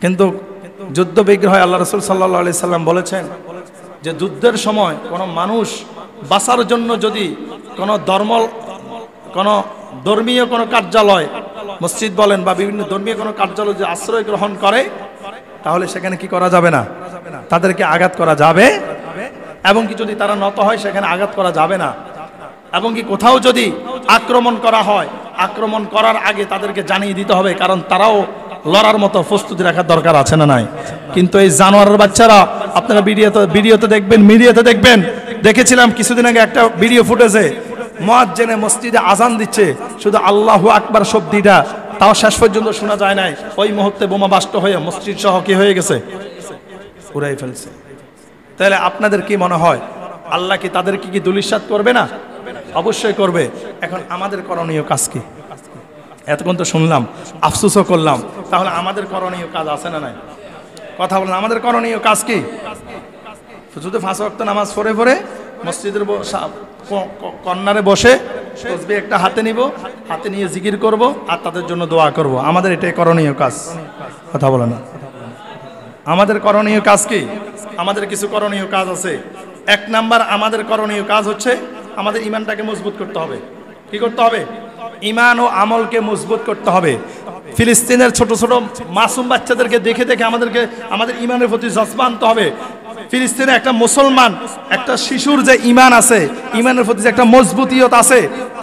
S1: কিন্তু যুদ্ধ বিগ্রহ আল্লাহ রাসূল সাল্লাল্লাহু আলাইহি সাল্লাম বলেছেন যে যুদ্ধের সময় কোনো মানুষ বাঁচার জন্য যদি কোনো ধর্মীয় কোনো কার্যালয়, মসজিদ বলেন বা বিভিন্ন ধর্মীয় কোনো কার্যালয় যে আশ্রয় গ্রহণ করে, তাহলে সেখানে কি করা যাবে না? তাদেরকে আঘাত করা যাবে। এবং কি যদি তারা নত হয়, সেখানে আঘাত করা যাবে না। এবং কি কোথাও যদি আক্রমণ করা হয়, আক্রমণ করার আগে তাদেরকে জানিয়ে দিতে হবে, কারণ তারাও লড়ার মতো প্রস্তুতি রাখার দরকার আছে না নাই? কিন্তু এই জানোয়ারের বাচ্চারা, আপনারা ভিডিওতে দেখবেন, মিডিয়াতে দেখবেন, দেখেছিলাম কিছুদিন আগে একটা ভিডিও ফুটেজে মুয়াজ্জিনে মসজিদে আজান দিচ্ছে, শুধু আল্লাহু আকবার শব্দটা তাও শেষ পর্যন্ত শোনা যায় নাই। ওই মুহূর্তে বোমা বাষ্ট হয়ে মসজিদ সহ কি হয়ে গেছে? উড়াই ফেলছে। তাহলে আপনাদের কি মনে হয়, আল্লাহ কি তাদেরকে কি দুলিশাত করবে না? অবশ্যই করবে। এখন আমাদের করণীয় কাজ কি? এতক্ষণ তো শুনলাম, আফসোসও করলাম, তাহলে আমাদের করণীয় কাজ আছে না নাই? কথা বলেন, আমাদের করণীয় কাজ কি? শুধু 5 ওয়াক্ত নামাজ পড়ে মসজিদের কর্নারে বসে তসবিহ একটা হাতে নিব, হাতে নিয়ে জিকির করব আর তাদের জন্য দোয়া করব। আমাদের এটাই করণীয় কাজ। কথা বলে না, আমাদের করণীয় কাজ কি? আমাদের কিছু করণীয় কাজ আছে। 1 নাম্বার আমাদের করণীয় কাজ হচ্ছে আমাদের ঈমানটাকে মজবুত করতে হবে। কি করতে হবে? ঈমান ও আমলকে মজবুত করতে হবে। ফিলিস্তিনের ছোট ছোট মাসুম বাচ্চাদেরকে দেখে আমাদের ঈমানের প্রতি জজবা আনতে হবে। ফিলিস্তিনে একটা মুসলমান, একটা শিশুর যে ঈমান আছে, ঈমানের প্রতি যে একটা মজবুতিয়ত আছে,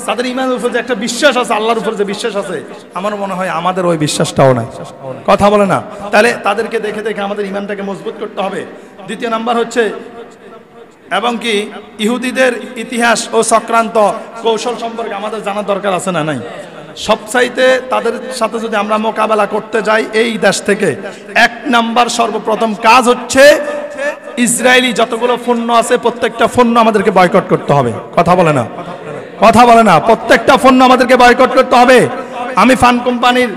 S1: তাদের ঈমানের উপর যে একটা বিশ্বাস আছে, আল্লাহর উপর যে বিশ্বাস আছে, আমার মনে হয় আমাদের ওই বিশ্বাসটাও নাই। কথা বলে না? তাহলে তাদেরকে দেখে আমাদের ঈমানটাকে মজবুত করতে হবে। 2 নাম্বার হচ্ছে, এবং কি ইহুদিদের ইতিহাস ও চক্রান্ত কৌশল সম্পর্কে আমাদের জানার দরকার আছে না নাই? সবচাইতে তাদের সাথে যদি আমরা মোকাবেলা করতে যাই এই দেশ থেকে, 1 নাম্বার সর্বপ্রথম কাজ হচ্ছে ইসরায়েলি যতগুলো পণ্য আছে প্রত্যেকটা পণ্য আমাদেরকে বয়কট করতে হবে। কথা বলে না? কথা বলে না? প্রত্যেকটা পণ্য আমাদেরকে বয়কট করতে হবে। আমি ফান কোম্পানির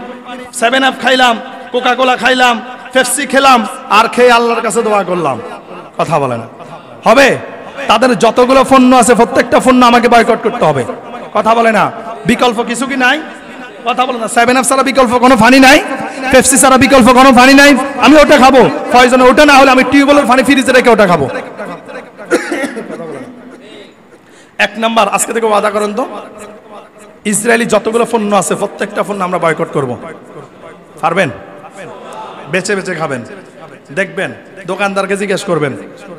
S1: 7 আপ খাইলাম, কোকা কোলা খাইলাম, পেপসি খেলাম, আর খেয়ে আল্লাহর কাছে দোয়া করলাম। কথা বলে না? হবে? তাদের যতগুলো পণ্য আছে প্রত্যেকটা পণ্য আমাকে বয়কট করতে হবে। কথা বলে না? বিকল্প কিছু কি নাই? কথা বলে না? 7 আপ ছাড়া বিকল্প কোনো পানি নাই, পেপসি ছাড়া বিকল্প কোনো পানি নাই। আমি ওটা খাবো, প্রয়োজনে ওটা না হলে আমি টিউবওয়েলের পানি ফ্রিজে রেখে ওটা খাবো। 1 নাম্বার আজকে থেকে ওয়াদা করেন তো, ইসরায়েলি যতগুলো পণ্য আছে প্রত্যেকটা পণ্য আমরা বয়কট করব। পারবেন? বেছে বেছে খাবেন, দেখবেন দোকানদারকে জিজ্ঞেস করবেন,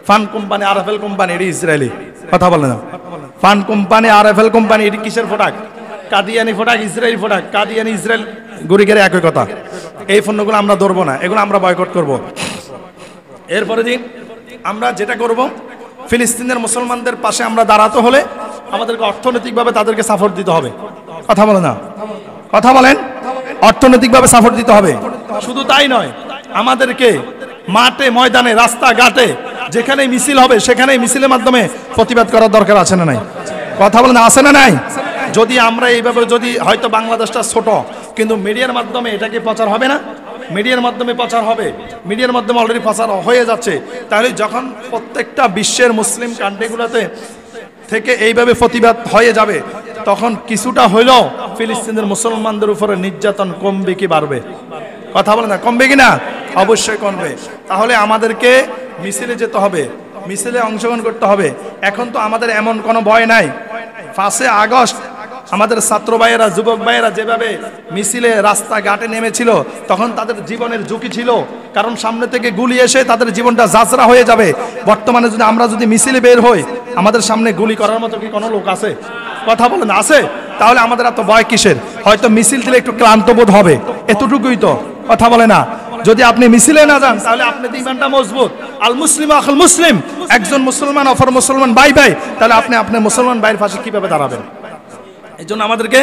S1: ফান কোম্পানি, আরএফএল কোম্পানি, এটি ইসরায়েলি। কথা বলে না? ফান কোম্পানি, আরএফএল কোম্পানি, এটি কিসের product? Qadiani product, Israeli product. Qadiani Israel গড়িগেরে একই কথা। এই পণ্যগুলো আমরা ধরবো না, এগুলো আমরা বয়কট করব। এরপরে দিন আমরা যেটা করব, ফিলিস্তিনের মুসলমানদের পাশে আমরা দাঁড়াতে হলে আমাদেরকে অর্থনৈতিকভাবে তাদেরকে সাপোর্ট দিতে হবে। কথা বলে না? কথা বলেন? অর্থনৈতিকভাবে সাপোর্ট দিতে হবে। শুধু তাই নয়, আমাদেরকে মাঠে ময়দানে রাস্তাঘাটে যেখানে মিছিল হবে সেখানে মিছিলের মাধ্যমে প্রতিবাদ করার দরকার আছে না নাই? কথা বলেন, আছে না নাই? যদি আমরা এইভাবে, যদি হয়তো বাংলাদেশটা ছোট, কিন্তু মিডিয়ার মাধ্যমে এটাকে প্রচার হবে না? মিডিয়ার মাধ্যমে প্রচার হবে, মিডিয়ার মাধ্যমে অলরেডি প্রচার হয়ে যাচ্ছে। তাহলে যখন প্রত্যেকটা বিশ্বের মুসলিম কান্ট্রিগুলোতে থেকে এইভাবে প্রতিবাদ হয়ে যাবে, তখন কিছুটা হইলেও ফিলিস্তিনের মুসলমানদের উপরে নির্যাতন কমবে কি বাড়বে? কথা বলে না, কমবে কি না? অবশ্যই কমবে। তাহলে আমাদেরকে মিছিলে যেতে হবে, মিছিলে অংশগ্রহণ করতে হবে। এখন তো আমাদের এমন কোনো ভয় নাই। 5 আগস্ট আমাদের ছাত্র ভাইয়েরা, যুবক ভাইয়েরা যেভাবে মিছিলে রাস্তাঘাটে নেমেছিল, তখন তাদের জীবনের ঝুঁকি ছিল, কারণ সামনে থেকে গুলি এসে তাদের জীবনটা জাজরা হয়ে যাবে। বর্তমানে যদি আমরা মিছিলে বের হই, আমাদের সামনে গুলি করার মতো কি কোনো লোক আছে? কথা বলেন, আছে? তাহলে আমাদের এত ভয় কিসের? হয়তো মিছিল দিলে একটু ক্লান্ত বোধ হবে, এতটুকুই তো। কথা বলে না? যদি আপনি মিছিলে না যান তাহলে আপনার ইমানটা মজবুত। আল মুসলিম আখুল মুসলিম, একজন মুসলমান অপর মুসলমান ভাই ভাই, তাহলে আপনি আপনার মুসলমান ভাইয়ের পাশে কিভাবে দাঁড়াবেন? এই জন্য আমাদেরকে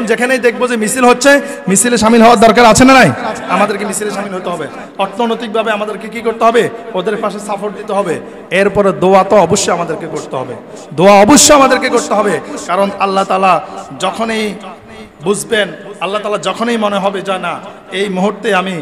S1: যেখানেই দেখবো যে মিছিল হচ্ছে, মিছিলে সামিল হওয়ার দরকার আছে না নাই? আমাদেরকে মিছিলে সামিল হতে হবে। অর্থনৈতিকভাবে আমাদেরকে কি করতে হবে? ওদের পাশে সাপোর্ট দিতে হবে। এরপরে দোয়া তো অবশ্যই আমাদেরকে করতে হবে, দোয়া অবশ্যই আমাদেরকে করতে হবে। কারণ আল্লাহ তাআলা যখনই বুঝবেন, আল্লাহ তাআলা যখনই মনে হবে যে না, এই মুহূর্তে আমি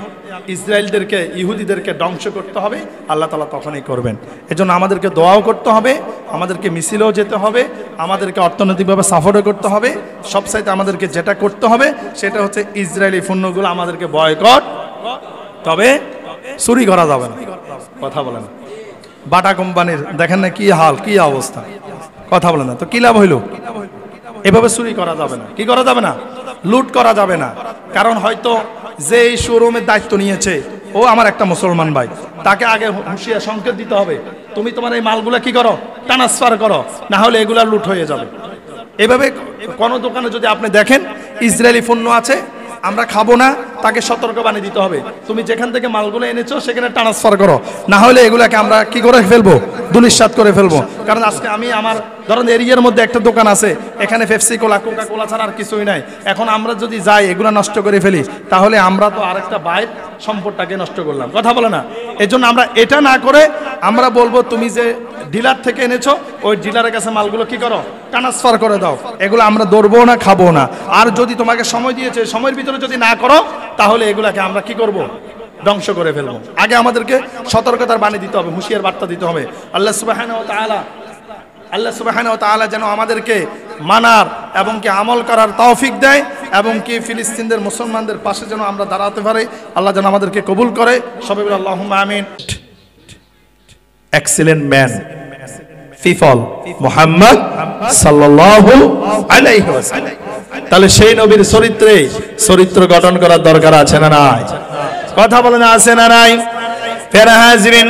S1: ইসরায়েলদেরকে, ইহুদিদেরকে ধ্বংস করতে হবে, আল্লাহ তাআলা তখনই করবেন। এজন্য আমাদেরকে দোয়াও করতে হবে, আমাদেরকে মিছিলেও যেতে হবে, আমাদেরকে অর্থনৈতিকভাবে সাপোর্টও করতে হবে। সবচাইতে আমাদেরকে যেটা করতে হবে সেটা হচ্ছে ইসরায়েলি পণ্যগুলো আমাদেরকে বয়কট, তবে চুরি করা যাবে না। কথা বলে না? বাটা কোম্পানির দেখেন না কি হাল, কি অবস্থা। কথা বলে না তো কি লাভ হইল? এভাবে চুরি করা যাবে না। কি করা যাবে না? লুট করা যাবে না। কারণ হয়তো যে এই শোরুমের দায়িত্ব নিয়েছে, ও আমার একটা মুসলমান ভাই, তাকে আগে হুঁশিয়ার সংকেত দিতে হবে, তুমি তোমার এই মালগুলা কি করো, ট্রান্সফার করো, না হলে এগুলা লুট হয়ে যাবে। এভাবে কোনো দোকানে যদি আপনি দেখেন ইসরায়েলি পণ্য আছে, আমরা খাবো না, তাকে সতর্ক বানিয়ে দিতে হবে, তুমি যেখান থেকে মালগুলো এনেছো সেখানে ট্রান্সফার করো, না হলে এগুলাকে আমরা কি করে ফেলবো, দুলিশাত করে ফেলবো। কারণ আজকে আমি আমার ধরেন এরিয়ার মধ্যে একটা দোকান আছে, এখানে পেপসি কোলা, কোকা কোলা ছাড়া আর কিছুই নাই। এখন আমরা যদি যাই এগুলো নষ্ট করে ফেলি, তাহলে আমরা তো আরেকটা বাইর সম্পদটাকে নষ্ট করলাম। কথা বলে না? এই জন্য আমরা এটা না করে আমরা বলবো, তুমি যে ডিলার থেকে এনেছো ওই ডিলারের কাছে মালগুলো কি করো, ট্রান্সফার করে দাও। এগুলো আমরা ধরবো না, খাবো না। আর যদি তোমাকে সময় দিয়েছে, সময়ের ভিতরে যদি না করো, তাহলে এগুলাকে আমরা কি করব, ধ্বংস করে ফেলবো। আগে আমাদেরকে সতর্কতার বাণী দিতে হবে, হুঁশিয়ার বার্তা দিতে হবে। আল্লাহ সুবহানাহু ওয়া তাআলা যেন আমাদেরকে মানার এবং কি আমল করার তৌফিক দেয়, এবং কি ফিলিস্তিনদের মুসলমানদের পাশে যেন আমরা দাঁড়াতে পারি। আল্লাহ যেন আমাদেরকে কবুল করে। সবাই বলি আল্লাহুম্মা আমিন। এক্সিলেন্ট ম্যান, ফিফল মুহাম্মদ সাল্লাল্লাহু আলাইহি ওয়াসাল্লাম। তাহলে সেই নবীর চরিত্র গঠন করার দরকার আছে না নাই? কথা বলেন, আছে না নাই? ফেরা হাজিরিন,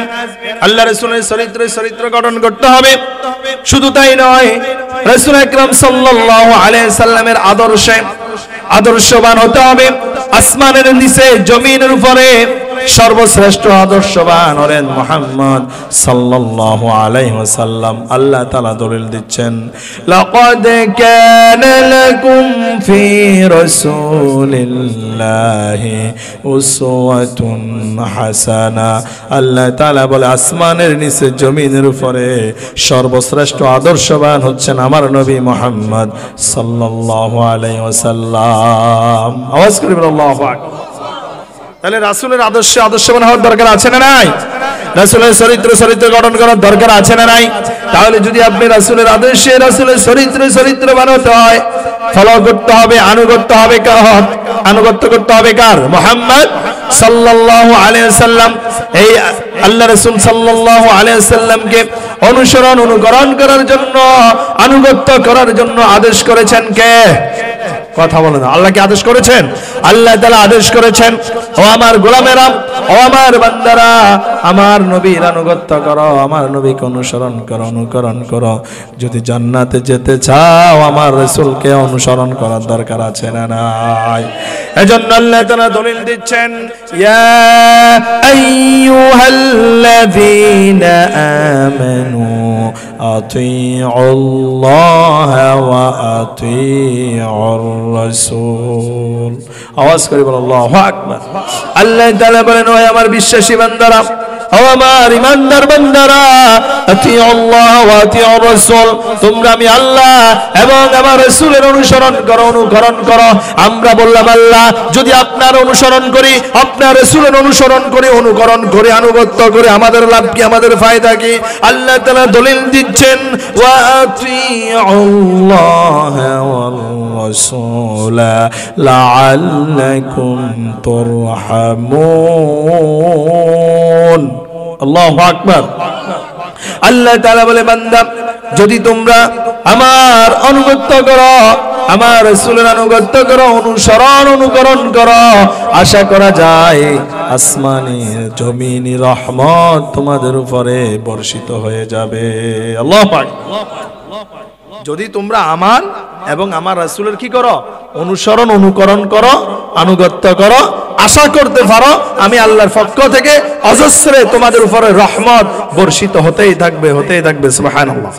S1: আল্লাহ রাসূলের চরিত্র গঠন করতে হবে। শুধু তাই নয়, রাসূল আকরাম সাল্লাল্লাহু আলাইহি সাল্লামের আদর্শবান হতে হবে। আসমানের নিচে জমিনের উপরে সর্বশ্রেষ্ঠ আদর্শবান হলেন মুহাম্মদ সাল্লাল্লাহু আলাইহি ওয়াসাল্লাম। আল্লাহ তাআলা দলিল দিচ্ছেন, লাকাদ কানা লাকুম ফি রাসূলিল্লাহি উসওয়াতুন হাসানা। আল্লাহ তাআলা বলে, আসমানের নিচে জমিনের উপরে সর্বশ্রেষ্ঠ আদর্শবান হচ্ছেন আমার নবী মুহাম্মদ সাল্লাল্লাহু আলাইহি ওয়াসাল্লাম। আওয়াজ করে বলো আল্লাহু আকবার। তাহলে রাসূলের আদর্শবান হওয়ার দরকার আছে না নাই? রাসূলের চরিত্র গঠন করার দরকার আছে না নাই? তাহলে যদি আপনি রাসূলের আদর্শে, রাসূলের চরিত্রবান হতে হয়, ফলো করতে হবে, আনুগত্য করতে হবে কার? মুহাম্মদ সাল্লাল্লাহু আলাইহি ওয়াসাল্লাম। এই আল্লাহ রাসূল সাল্লাল্লাহু আলাইহি ওয়াসাল্লামকে অনুকরণ করার জন্য, আনুগত্য করার জন্য আদেশ করেছেন কে? কথা বলেন, আল্লাহ কি আদেশ করেছেন? আল্লাহ তাআলা আদেশ করেছেন, ও আমার গোলামেরা, ও আমার বান্দারা, আমার নবীর আনুগত্য করো, আমার নবীকে অনুকরণ করো। যদি জান্নাতে যেতে চাও, আমার রাসূলকে অনুসরণ করার দরকার আছে না নাই? এজন্য আল্লাহ তাআলা দলিল দিচ্ছেন, ইয়া আইয়ুহাল্লাযীনা আমানু আতিউল্লাহ ওয়া আতিউর রাসূল। আওয়াজ করে বলো আল্লাহু আকবার। আল্লাহ তাআলা বলেন, ও আমার বিশ্বাসী বান্দারা, ও আমার ইমানদার বান্দারা, আতিউল্লাহ ওয়া আতিউর রাসূল, তোমরা আমি আল্লাহ এবং আমার রাসূলের অনুসরণ করো, অনুকরণ করো। আমরা বললাম আল্লাহ, যদি আপনার অনুসরণ করি, আপনার রাসূলের অনুসরণ করি, অনুকরণ করে, আনুগত্য করে, আমাদের লাভ কি, আমাদের ফায়দা কি? আল্লাহ তাআলা দলিল দিচ্ছেন, ওয়া আতিউল্লাহ ওয়াল রাসূল লাআল্লাকুম তুরহামুন। আল্লাহু আকবার। আল্লাহ তাআলা বলে, বান্দা, যদি তোমরা আমার আনুগত্য করো, আমার রাসূলের আনুগত্য করো, অনুসরণ অনুকরণ করো, আশা করা যায় আসমানি জমিনি রহমত তোমাদের উপরে বর্ষিত হয়ে যাবে। আল্লাহু আকবার। যদি তোমরা আমার এবং আমার রাসূলের কি করো, অনুসরণ অনুকরণ করো, আনুগত্য করো, আশা করতে পারো আমি আল্লাহর পক্ষ থেকে অজস্রে তোমাদের উপরে রহমত বর্ষিত হতেই থাকবে, হতেই থাকবে। সুবহানাল্লাহ।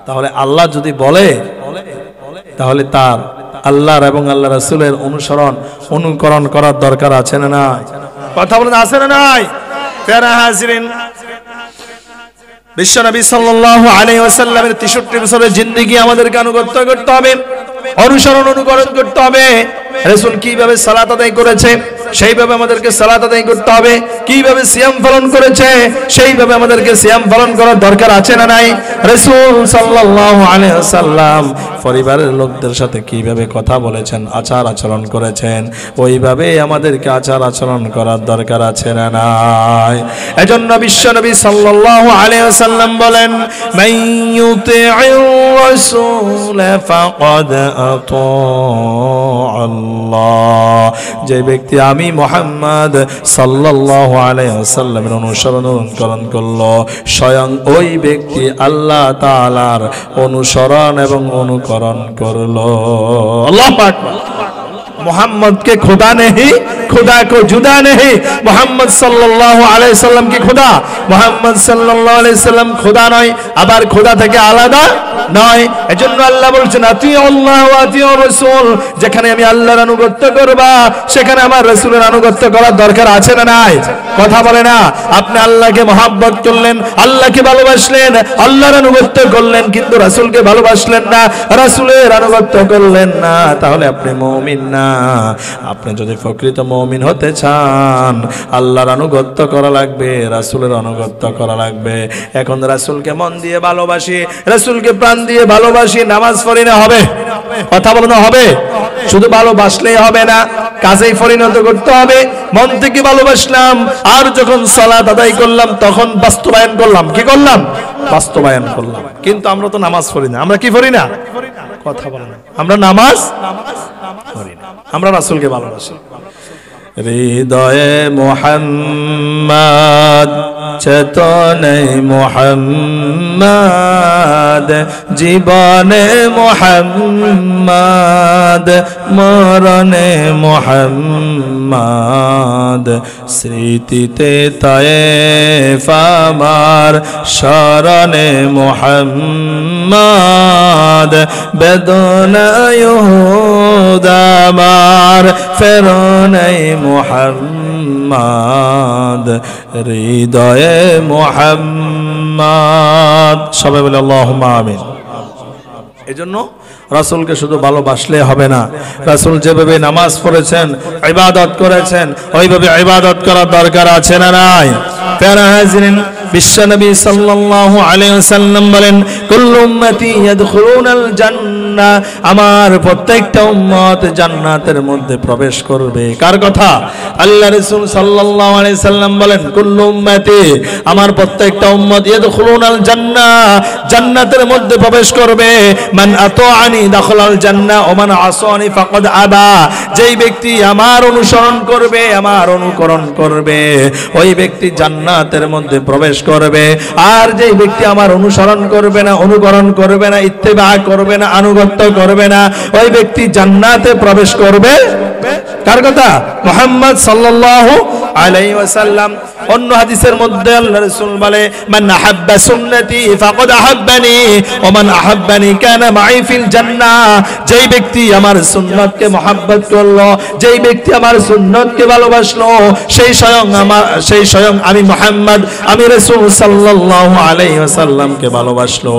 S1: তাহলে আল্লাহ যদি বলে, তাহলে তার আল্লাহর এবং আল্লাহ রাসূলের অনুসরণ অনুকরণ করার দরকার আছে না নাই? কথা বলেন, আছে না নাই? প্যারা হাজিরিন, বিশ্বনবী সাল্লাল্লাহু আলাইহি ওয়াসাল্লামের 63 বছরের জিন্দেগি আমাদেরকে আনুগত্য করতে হবে, অনুসরণ অনুকরণ করতে হবে। রাসূল কিভাবে সালাত আদায় করেছে সেইভাবে আমাদেরকে সালাত আদায় করতে হবে, কিভাবে সিয়াম পালন করেছে সেইভাবে আমাদেরকে সিয়াম পালন করার দরকার আছে না নাই? রাসূল সাল্লাল্লাহু আলাইহি ওয়াসাল্লাম পরিবারের লোকদের সাথে কিভাবে কথা বলেছেন, আচার আচরণ করেছেন, ওইভাবে আমাদেরকে আচার আচরণ করার দরকার আছে না নাই? এজন্য বিশ্বনবী সাল্লাল্লাহু আলাইহি ওয়াসাল্লাম বলেন, মান ইউতি'র রাসূল ফাকাদ আতা আল্লাহ। যে ব্যক্তি আমি মুহাম্মদ সাল্লাল্লাহু আলাইহি ওয়াসাল্লামের অনুসরণ অনুকরণ করলো, স্বয়ং ওই ব্যক্তি আল্লাহ তাআলার অনুসরণ এবং অনুকরণ করলো। আল্লাহু আকবার। मोहम्मद के खुदा नहीं, खुदा को जुदा नहीं। मोहम्मद सल्लल्लाहु अलैहि वसल्लम की खुदा, मोहम्मद सल्लल्लाहु अलैहि वसल्लम खुदा নয়, আবার খোদা থেকে আলাদা নয়। এজন্য আল্লাহ বলছেন, আতিউল্লাহ ওয়া আতিউর রাসূল, যেখানে আমি আল্লাহর আনুগত্য করবা সেখানে আমার রাসূলের আনুগত্য করার দরকার আছে না নাই? কথা বলে না? আপনি আল্লাহকে মহব্বত করলেন, আল্লাহকে ভালোবাসলেন, আল্লাহর আনুগত্য করলেন, কিন্তু রাসূলকে ভালোবাসলেন না, রাসূলের আনুগত্য করলেন না, তাহলে আপনি মুমিন না। আপনি যদি প্রকৃত মুমিন হতে চান, আল্লাহর আনুগত্য করা লাগবে, রাসূলের আনুগত্য করা লাগবে। এখন রাসূলকে মন দিয়ে ভালোবাসি, রাসূলকে প্রাণ দিয়ে ভালোবাসি, নামাজ পড়ি না হবে? কথা বলতে হবে? শুধু ভালোবাসলেই হবে না, কাজেই পরিণত করতে হবে। মন থেকে ভালোবাসলাম, আর যখন সালাত আদায় করলাম তখন বাস্তবায়ন করলাম। কি করলাম? বাস্তবায়ন করলাম। কিন্তু আমরা তো নামাজ পড়ি না। আমরা কি পড়ি না? কথা বলেন, আমরা নামাজ পড়ি না, আমরা রাসূলকে ভালোবাসি। হৃদয়ে মুহাম্মদ, চেতনে মুহাম্মদ, জীবনে মুহাম্মদ, মরণে মুহাম্মদ, স্মৃতিতে তায়েফ আমার, শরণে মুহাম্মদ, বেদনায় উহুদ আমার, ফেরনে মুহাম্মদ, হৃদয়ে মুহাম্মদ। সবাই বলে আল্লাহুম্মা আমিন। এজন্য রাসূলকে শুধু ভালোবাসলে হবে না, রাসূল যেভাবে নামাজ পড়েছেন, ইবাদত করেছেন, ওইভাবে ইবাদত করার দরকার আছে না নাই? প্যারা হাজিরিন, বিশ্বনবী সাল্লাল্লাহু আলাইহি ওয়াসাল্লাম বলেন, কুল্লু উম্মতি ইয়াদখুলুনাল জান্নাহ, আমার প্রত্যেকটা উম্মত জান্নাতের মধ্যে প্রবেশ করবে। কার কথা? আল্লাহ রাসূল সাল্লাল্লাহু আলাইহি ওয়াসাল্লাম বলেন, কুল্লু উম্মতি, আমার প্রত্যেকটা উম্মত ইয়াদখুলুনাল জান্নাহ, জান্নাতের মধ্যে প্রবেশ করবে। মান আতাআনি দাখালাল জান্নাহ ওয়া মান আসানি ফাকাদ আবা, যেই ব্যক্তি আমার অনুসরণ করবে, আমার অনুকরণ করবে, ওই ব্যক্তি জান্নাতের মধ্যে প্রবেশ করবে। আর যেই ব্যক্তি আমার অনুসরণ করবে না, অনুকরণ করবে না, ইত্তেবা করবে না, আনুগত্য করবে না, ওই ব্যক্তি জান্নাতে প্রবেশ করবে। কার কথা? মুহাম্মদ সাল্লাল্লাহু আলাইহি ওয়াসাল্লাম। অন্য হাদিসের মধ্যে আল্লাহ রাসূল বলে, মান আহাব্বা সুন্নতি ফাকাদ আহাব্বানি ওয়া মান আহাব্বানি কানা মাই ফিল জান্নাহ। যেই ব্যক্তি আমার সুন্নতকে মহব্বত করলো, যেই ব্যক্তি আমার সুন্নতকে ভালোবাসলো, সেই স্বয়ং আমি মুহাম্মদ, আমি রাসূল সাল্লাল্লাহু আলাইহি ওয়াসাল্লামকে ভালোবাসলো।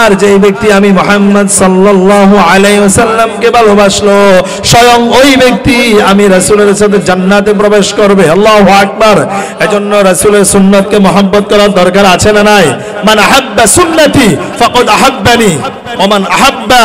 S1: আর যেই ব্যক্তি আমি মুহাম্মদ সাল্লাল্লাহু আলাইহি ওয়াসাল্লামকে ভালোবাসলো, স্বয়ং ওই ব্যক্তি আমি রাসূলের সাথে জান্নাতে প্রবেশ করবে। আল্লাহু আকবার। এজন্য রাসূলের সুন্নতকে মহব্বত করার দরকার আছে না নাই? মান আহাব্বা সুন্নতি ফাকাদ আহাব্বানি ওয়া মান আহাব্বা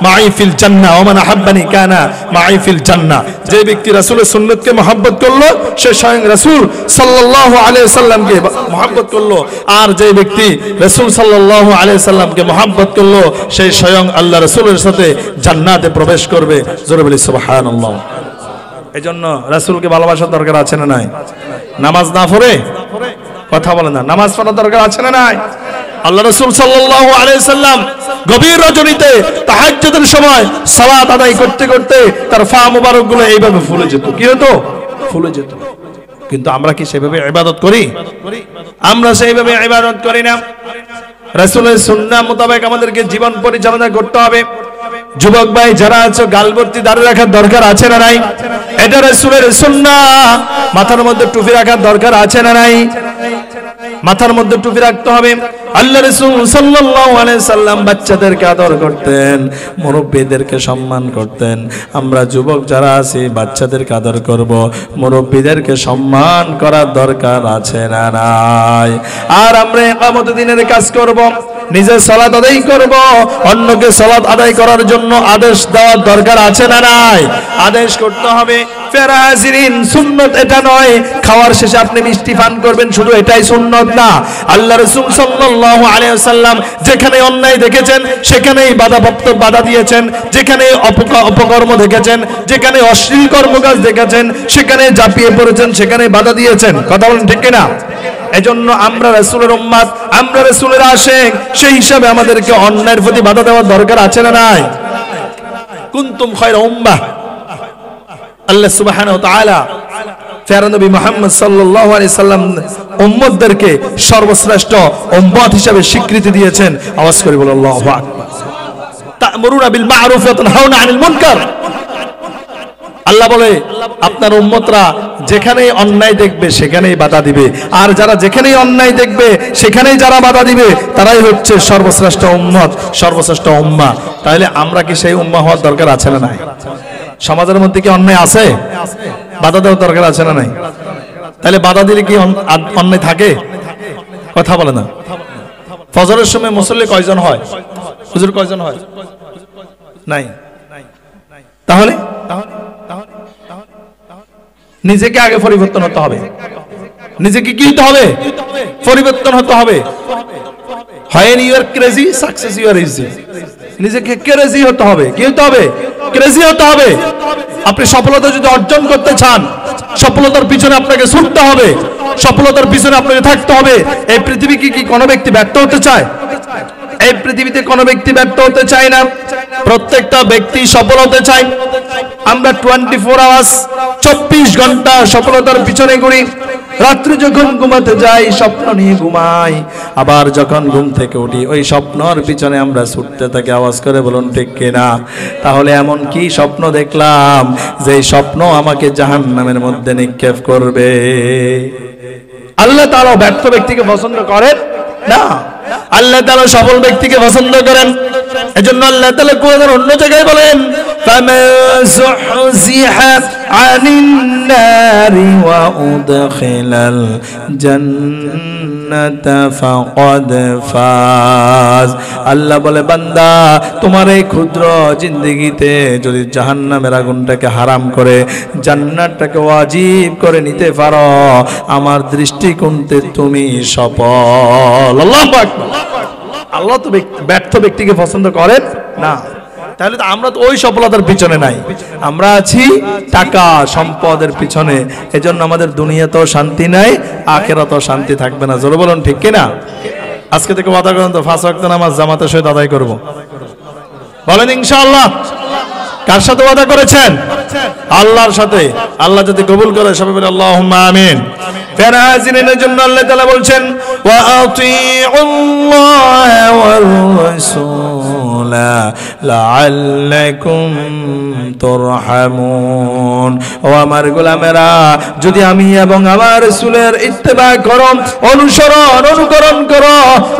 S1: মাই ফিল জান্নাহ ওয়া মান আহাব্বানি কানা মাই ফিল জান্নাহ। যে ব্যক্তি রাসূলের সুন্নতকে মহব্বত করলো, সে স্বয়ং রাসূল সাল্লাল্লাহু আলাইহি ওয়াসাল্লামকে মহব্বত করলো। আর যে ব্যক্তি রাসূল সাল্লাল্লাহু আলাইহি ওয়াসাল্লামকে মহব্বত করলো, সে স্বয়ং আল্লাহ রাসূলের সাথে জান্নাতে প্রবেশ করবে। জোরে বলি সুবহানাল্লাহ। এজন্য রাসূলকে ভালোবাসার দরকার আছে না নাই? নামাজ না পড়ে কথা বলে না, নামাজ পড়ার দরকার আছে না নাই? আল্লাহ রাসূল সাল্লাল্লাহু আলাইহি সাল্লাম গভীর রজনীতে তাহাজ্জুদের সময় সালাত আদায় করতে করতে তার পা মোবারকগুলো এইভাবে ফুলে যেত। কি হতো? ফুলে যেত। কিন্তু আমরা কি সেভাবে ইবাদত করি? আমরা সেইভাবে ইবাদত করি না। রাসূলের সুন্নাহ মোতাবেক আমাদেরকে জীবন পরিচালনা করতে হবে। যুবক ভাই যারা আছো, গালভর্তি দাড়ি রাখার দরকার আছে না নাই? এটা রাসূলের সুন্নাহ। মাথার মধ্যে টুপি রাখার দরকার আছে না নাই? মাথার মধ্যে টুপি রাখতে হবে। আল্লাহ রাসূল সাল্লাল্লাহু আলাইহি সাল্লাম বাচ্চাদেরকে আদর করতেন, মুরব্বিদেরকে সম্মান করতেন। আমরা যুবক যারা আছি বাচ্চাদেরকে আদর করব, মুরব্বিদেরকে সম্মান করার দরকার আছে না নাই? আর আমরা ইকামত দিনের কাজ করব, নিজের সালাত আদায় করব, অন্যকে সালাত আদায় করার জন্য আদেশ দেওয়ার দরকার আছে না নাই? আদেশ করতে হবে। ফেরা হাজিরিন, সুন্নত এটা নয় খাওয়ার শেষে আপনি মিষ্টি পান করবেন, শুধু এটাই সুন্নত না। আল্লাহ রাসূল সাল্লাল্লাহু আলাইহি ওয়াসাল্লাম যেখানে অন্যায় দেখেছেন সেখানেই বাধা দিয়েছেন, যেখানে অপকর্ম দেখেছেন, যেখানে অশ্লীল কর্মকাজ দেখেছেন সেখানে ঝাঁপিয়ে পড়েছেন, সেখানে বাধা দিয়েছেন। কথা বলেন ঠিক কিনা? এজন্য আমরা রাসূলের উম্মত, আমরা রাসূলের আশিক, সেই হিসাবে আমাদেরকে অন্যায়ের প্রতি বাধা দেওয়ার দরকার আছে না নাই? কুনতুম খায়রা উম্মাহ, আল্লাহ সুবহানাহু ওয়া তাআলা প্যারা নবী মুহাম্মদ সাল্লাল্লাহু আলাইহি সাল্লাম উম্মতদেরকে সর্বশ্রেষ্ঠ উম্মত হিসেবে স্বীকৃতি দিয়েছেন। আওয়াজ করে বলো আল্লাহু আকবার। তা'মুরুনা বিল মা'রুফ ওয়া তানহাউনা আনিল মুনকার। আল্লাহ বলে আপনার উম্মতরা যেখানেই অন্যায় দেখবে সেখানেই বাধা দিবে, আর যারা যেখানেই অন্যায় দেখবে সেখানেই যারা বাধা দিবে তারাই হচ্ছে সর্বশ্রেষ্ঠ উম্মত, সর্বশ্রেষ্ঠ উম্মাহ। তাহলে আমরা কি সেই উম্মাহ হওয়ার দরকার আছে না নাই? সমাজের মধ্যে কি অন্যায় আছে? বাধা দেওয়ার দরকার আছে না নাই? তাহলে বাধা দিলে কি অন্যায় থাকে? কথা বলে না। ফজরের সময় মুসল্লি কয়জন হয়? হুজুর কয়জন হয়? নাই। তাহলে নিজেকে আগে পরিবর্তন হতে হবে। নিজেকে কি হতে হবে? পরিবর্তন হতে হবে। When you are crazy, success you are easy. নিজেকে ক্রেজি হতে হবে। কি হতে হবে? ক্রেজি হতে হবে। আপনি সফলতা যদি অর্জন করতে চান, সফলতার পিছনে আপনাকে ছুটতে হবে, সফলতার পিছনে আপনাকে থাকতে হবে। এই পৃথিবী কি কোনো ব্যক্তি ব্যর্থ হতে চায়? এই পৃথিবীতে কোনো ব্যক্তি ব্যর্থ হতে চায় না, প্রত্যেকটা ব্যক্তি সফল হতে চায়। আমরা 24 আওয়ার্স 24 ঘন্টা সফলতার পিছনে ঘুরি। রাত্রি যখন ঘুমাতে যাই স্বপ্ন নিয়ে ঘুমাই, আবার যখন ঘুম থেকে উঠি ওই স্বপ্নর পিছনে আমরা ছুটতে থাকি। আওয়াজ করে বলুন ঠিক কিনা? তাহলে এমন কি স্বপ্ন দেখলাম যে স্বপ্ন আমাকে জাহান্নামের মধ্যে নিক্ষেপ করবে? আল্লাহ তাআলা ব্যর্থ ব্যক্তিকে পছন্দ করেন না, আল্লাহ তাআলা সফল ব্যক্তিকে পছন্দ করেন। এজন্য আল্লাহ তাআলা কোরআনের অন্য জায়গায় বলেন, ফামান যুহজিহা আনিন নারি ওয়া উদখিলাল জান্নাতা ফাকাদ ফাজ। আল্লাহ বলে, বান্দা তোমার এই ক্ষুদ্র জিন্দেগিতে যদি জাহান্নামের আগুনটাকে হারাম করে জান্নাতটাকে ওয়াজিব করে নিতে পারো, আমার দৃষ্টিকোণে তুমি সফল। আল্লাহু আকবার। আল্লাহ তো ব্যর্থ ব্যক্তিকে পছন্দ করেন না। তাহলে তো আমরা তো ওই সফলতার পিছনে নাই, আমরা আছি টাকা সম্পদের পিছনে। এজন্য আমাদের দুনিয়াতেও শান্তি নাই, আখিরাতেও শান্তি থাকবে না। জোরে বলুন ঠিক কিনা? আজকে থেকে ওয়াদা করেন তো 5 ওয়াক্ত নামাজ জামাতের সহিত আদায় করব, বলেন ইনশাআল্লাহ। কার সাথে ওয়াদা করেছেন? আল্লাহর সাথে। আল্লাহ যদি কবুল করে সবাই বলে আল্লাহুম্মা আমিন। প্যারা হাজিরিনের জন্য আল্লাহ তাআলা বলছেন ওয়া আতিউল্লাহ ওয়ার রাসূলা লাআল্লাকুম তুরহামুন। ও আমার গোলামেরা, যদি আমি এবং আমার রাসূলের ইত্তেবা করো, অনুকরণ করো,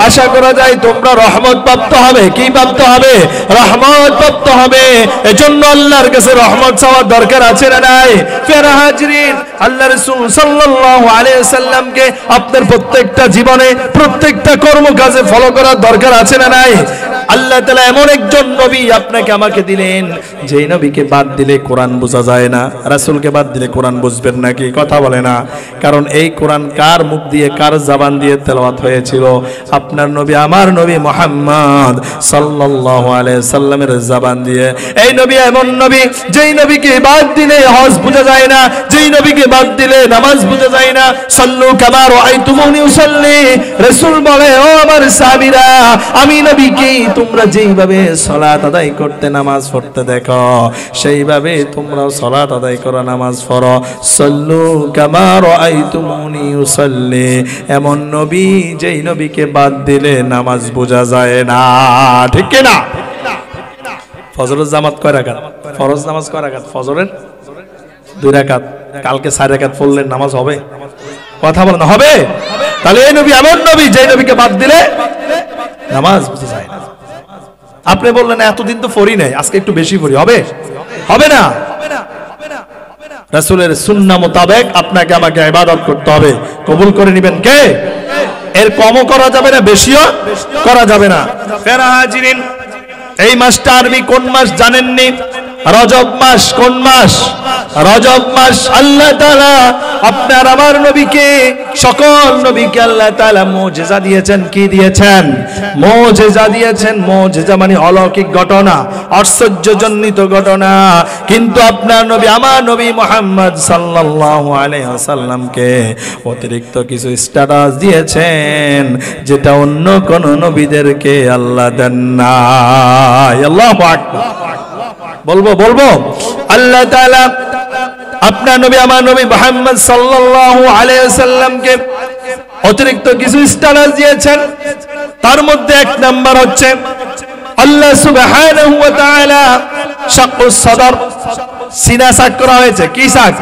S1: আশা করা যায় তোমরা রহমত প্রাপ্ত হবে। কি প্রাপ্ত হবে? রহমত প্রাপ্ত হবে। এজন্য আল্লাহর কাছে রহমত চাওয়ার দরকার আছে না নাই? প্যারা হাজিরিন, আল্লাহ রাসূল সাল্লাল্লাহু আলাইহি ওয়াসাল্লামকে আপনার প্রত্যেকটা জীবনে প্রত্যেকটা কর্মকাজে ফলো করার দরকার আছে না নাই? আল্লাহ তাআলা এমন একজন নবী আপনাকে আমাকে দিলেন, যেই নবীকে বাদ দিলে কোরআন বোঝা যায় না। রাসূলকে বাদ দিলে কোরআন বুঝবেন নাকি? কথা বলে না। কারণ এই কোরআন কার মুখ দিয়ে, কার জবান দিয়ে তেলাওয়াত হয়েছিল? আপনার নবী, আমার নবী মুহাম্মদ সাল্লাল্লাহু আলাইহি সাল্লামের জবান দিয়ে। এই নবী এমন নবী, যেই নবীকে বাদ দিলে হজ বোঝা যায় না, যেই নবীকে বাদ দিলে নামাজ বোঝা যায় না। সাল্লু কামা রাআইতুমুনি উসাল্লি। রাসূল বলে, ও আমার সাহাবীরা, আমি নবীকে তোমরা যেইভাবে সালাত আদায় করতে, নামাজ পড়তে দেখো, সেইভাবে তোমরাও সালাত আদায় করো, নামাজ পড়ো। সাল্লু কামা রাআইতুমুনি উসাল্লি। এমন নবী, যেই নবীকে বাদ দিলে নামাজ বোঝা যায় না। ঠিক কি না? ফজরের জামাত কয় রাকাত? ফরজ নামাজ কয় রাকাত? ফজরের 2 রাকাত। কালকে 4 রাকাত পড়লেন, নামাজ হবে? কথা বলেন, হবে? তাহলে এই নবী এমন নবী, যেই নবীকে বাদ দিলে নামাজ বোঝা যায় না। আপনি বললেন এতদিন তো পড়ি নাই, আজকে একটু বেশি পড়ি, হবে? হবে না। রাসূলের সুন্নাহ মোতাবেক আপনাকে আমাকে ইবাদত করতে হবে। কবুল করে নেবেন কে? এর কমও করা যাবে না, বেশিও করা যাবে না। প্যারা হাজিরিন, এই মাসটা আরবি কোন মাস জানেননি? রজব মাস। কোন মাস? রজব মাস। আল্লাহ তাআলা আপনার আমার নবীকে, সকল নবীকে আল্লাহ তাআলা মুজিজা দিয়েছেন। কি দিয়েছেন? মুজিজা দিয়েছেন। মুজিজা মানে অলৌকিক ঘটনা, আশ্চর্যজনিত ঘটনা। কিন্তু আপনার নবী, আমার নবী মুহাম্মদ সাল্লাল্লাহু আলাইহি ওয়াসাল্লামকে অতিরিক্ত কিছু স্ট্যাটাস দিয়েছেন, যেটা অন্য কোন নবীদেরকে আল্লাহ দেন না। আল্লাহু আকবার। বলবো আল্লাহ তাআলা আপনার নবী, আমার নবী মুহাম্মদ সাল্লাল্লাহু আলাইহি ওয়াসাল্লামকে অতিরিক্ত কিছু স্ট্যাটাস দিয়েছেন। তার মধ্যে এক নাম্বার হচ্ছে আল্লাহ সুবহানাহু ওয়া তাআলা শাক্কুস সাদর, সিনা শাক করা হয়েছে। কি শাক?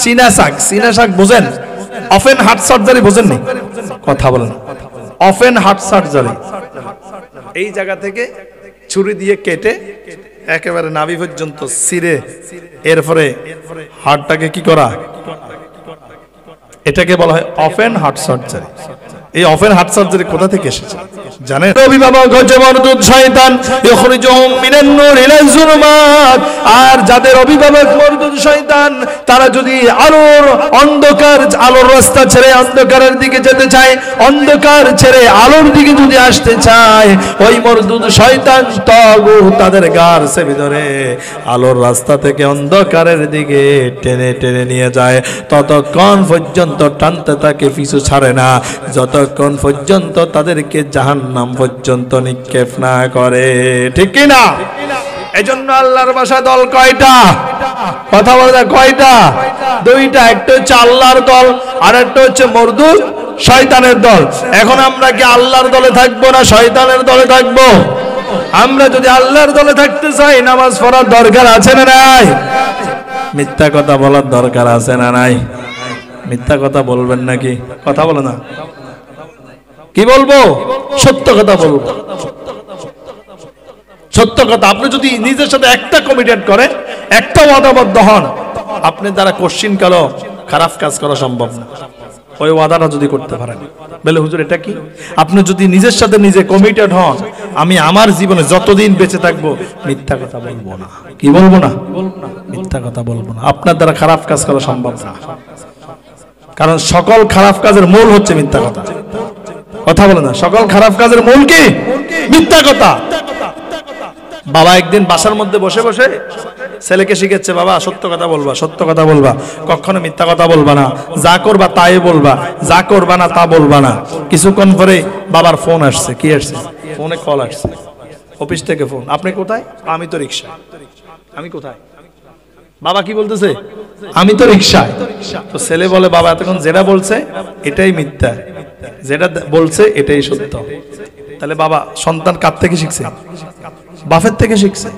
S1: সিনা শাক। সিনা শাক বুঝেন? ওপেন হার্ট সার্জারি বুঝেননি? কথা বলেন। ওপেন হার্ট সার্জারি, এই জায়গা থেকে ছুরি দিয়ে কেটে একেবারে নাভি পর্যন্ত ছিঁড়ে এরপরে হার্টটাকে কি করা, এটাকে বলা হয় ওপেন হার্ট সার্জারি। এই ওপেন হার্ট সার্জারি কোথা থেকে এসেছে জানেন? অভিভাবক হচ্ছে মরদুদ শয়তান, ইখরিজুহুম মিনান নূর ইলা যুলুমাত। আর যাদের অভিভাবক মরদুদ শয়তান, তারা যদি আলোর রাস্তা ছেড়ে অন্ধকারের দিকে যেতে চায়, অন্ধকার ছেড়ে আলোর দিকে যদি আসতে চায়, ওই মরদুদ শয়তান তাগুত তাদের গার্সের ভিতরে আলোর রাস্তা থেকে অন্ধকারের দিকে টেনে টেনে নিয়ে যায়। ততক্ষণ পর্যন্ত টানতে তাকে পিছু ছাড়ে না, যতক্ষণ পর্যন্ত তাদেরকে জাহান্নাম পর্যন্ত নিক্ষেপ না করে। ঠিক কি না? এজন্য আল্লাহর ভাষা দল কয়টা? কথা বলে কয়টা? 2টা। একটা হচ্ছে আল্লাহর দল, আর একটা হচ্ছে মরদুদ শয়তানের দল। এখন আমরা কি আল্লাহর দলে থাকবো না শয়তানের দলে থাকবো? আমরা যদি আল্লাহর দলে থাকতে চাই, নামাজ পড়ার দরকার আছে না নাই? মিথ্যা কথা বলার দরকার আছে না নাই? মিথ্যা কথা বলবেন নাকি? কথা বলো না। কি বলবো? সত্য কথা বলবো। সত্য কথা। আপনি যদি নিজের সাথে একটা কমিটেড করেন, একটা ওয়াদাবদ্ধ হন, আপনার দ্বারা কোশ্চিন কালো খারাপ কাজ করা সম্ভব না। ওই ওয়াদাটা যদি করতে পারেন, বলে হুজুর এটা কি? আপনি যদি নিজের সাথে নিজে কমিটেড হন, আমি আমার জীবনে যতদিন বেঁচে থাকবো মিথ্যা কথা বলবো না। কি বলবো না? মিথ্যা কথা বলবো না। আপনার দ্বারা খারাপ কাজ করা সম্ভব না, কারণ সকল খারাপ কাজের মূল হচ্ছে মিথ্যা কথা। কথা বলে না। সকল খারাপ কাজের মূল কি? মিথ্যা কথা। বাবা একদিন বাসার মধ্যে বসে বসে ছেলেকে শিখাচ্ছে, বাবা সত্য কথা বলবা, সত্য কথা বলবা, কখনো মিথ্যা কথা বলবা না, যা করবা তাই বলবা, যা করবা না তা বলবা না। কিছুক্ষণ পরে বাবার ফোন আসছে। কি আসছে? ফোনে কল আসছে, অফিস থেকে ফোন। আপনি কোথায়? আমি তো রিকশা। আমি কোথায়? বাবা কি বলতেছে? আমি তো রিকশায়। তো ছেলে বলে বাবা এতক্ষণ যেটা বলছে এটাই মিথ্যা, যেটা বলছে এটাই সত্য। তাহলে বাবা সন্তান কার থেকে শিখছে? বাপের থেকে শিখছে।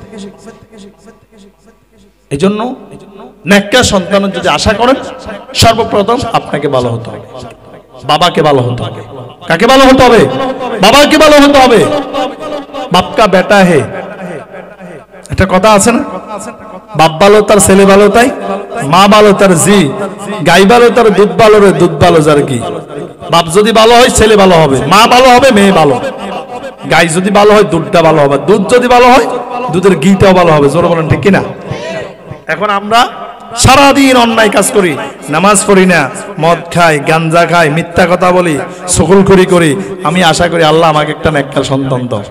S1: এই জন্য নেককার সন্তানের যদি আশা করেন, সর্বপ্রথম আপনাকে ভালো হতে হবে, বাবাকে ভালো হতে হবে। কাকে ভালো হতে হবে? বাবাকে ভালো হতে হবে। বাপ কা বেটা হে, একটা কথা আছে না? বাপ ভালো তার ছেলে ভালো তাই, মা ভালো তার জি, গাই ভালো তার দুধ ভালো রে, দুধ ভালো যার কি। বাপ যদি ভালো হয় ছেলে ভালো হবে, মা ভালো হবে মেয়ে ভালো, গাই যদি ভালো হয় দুধটা ভালো হবে, দুধ যদি ভালো হয় দুধের ঘিটাও ভালো হবে। জোরে বলেন ঠিক কিনা? এখন আমরা সারাদিন অন্যায় কাজ করি, নামাজ পড়ি না, মদ খাই, গাঞ্জা খাই, মিথ্যা কথা বলি, সকলখুরি করি। আমি আশা করি আল্লাহ আমাকে একটা নেককার সন্তান দাও।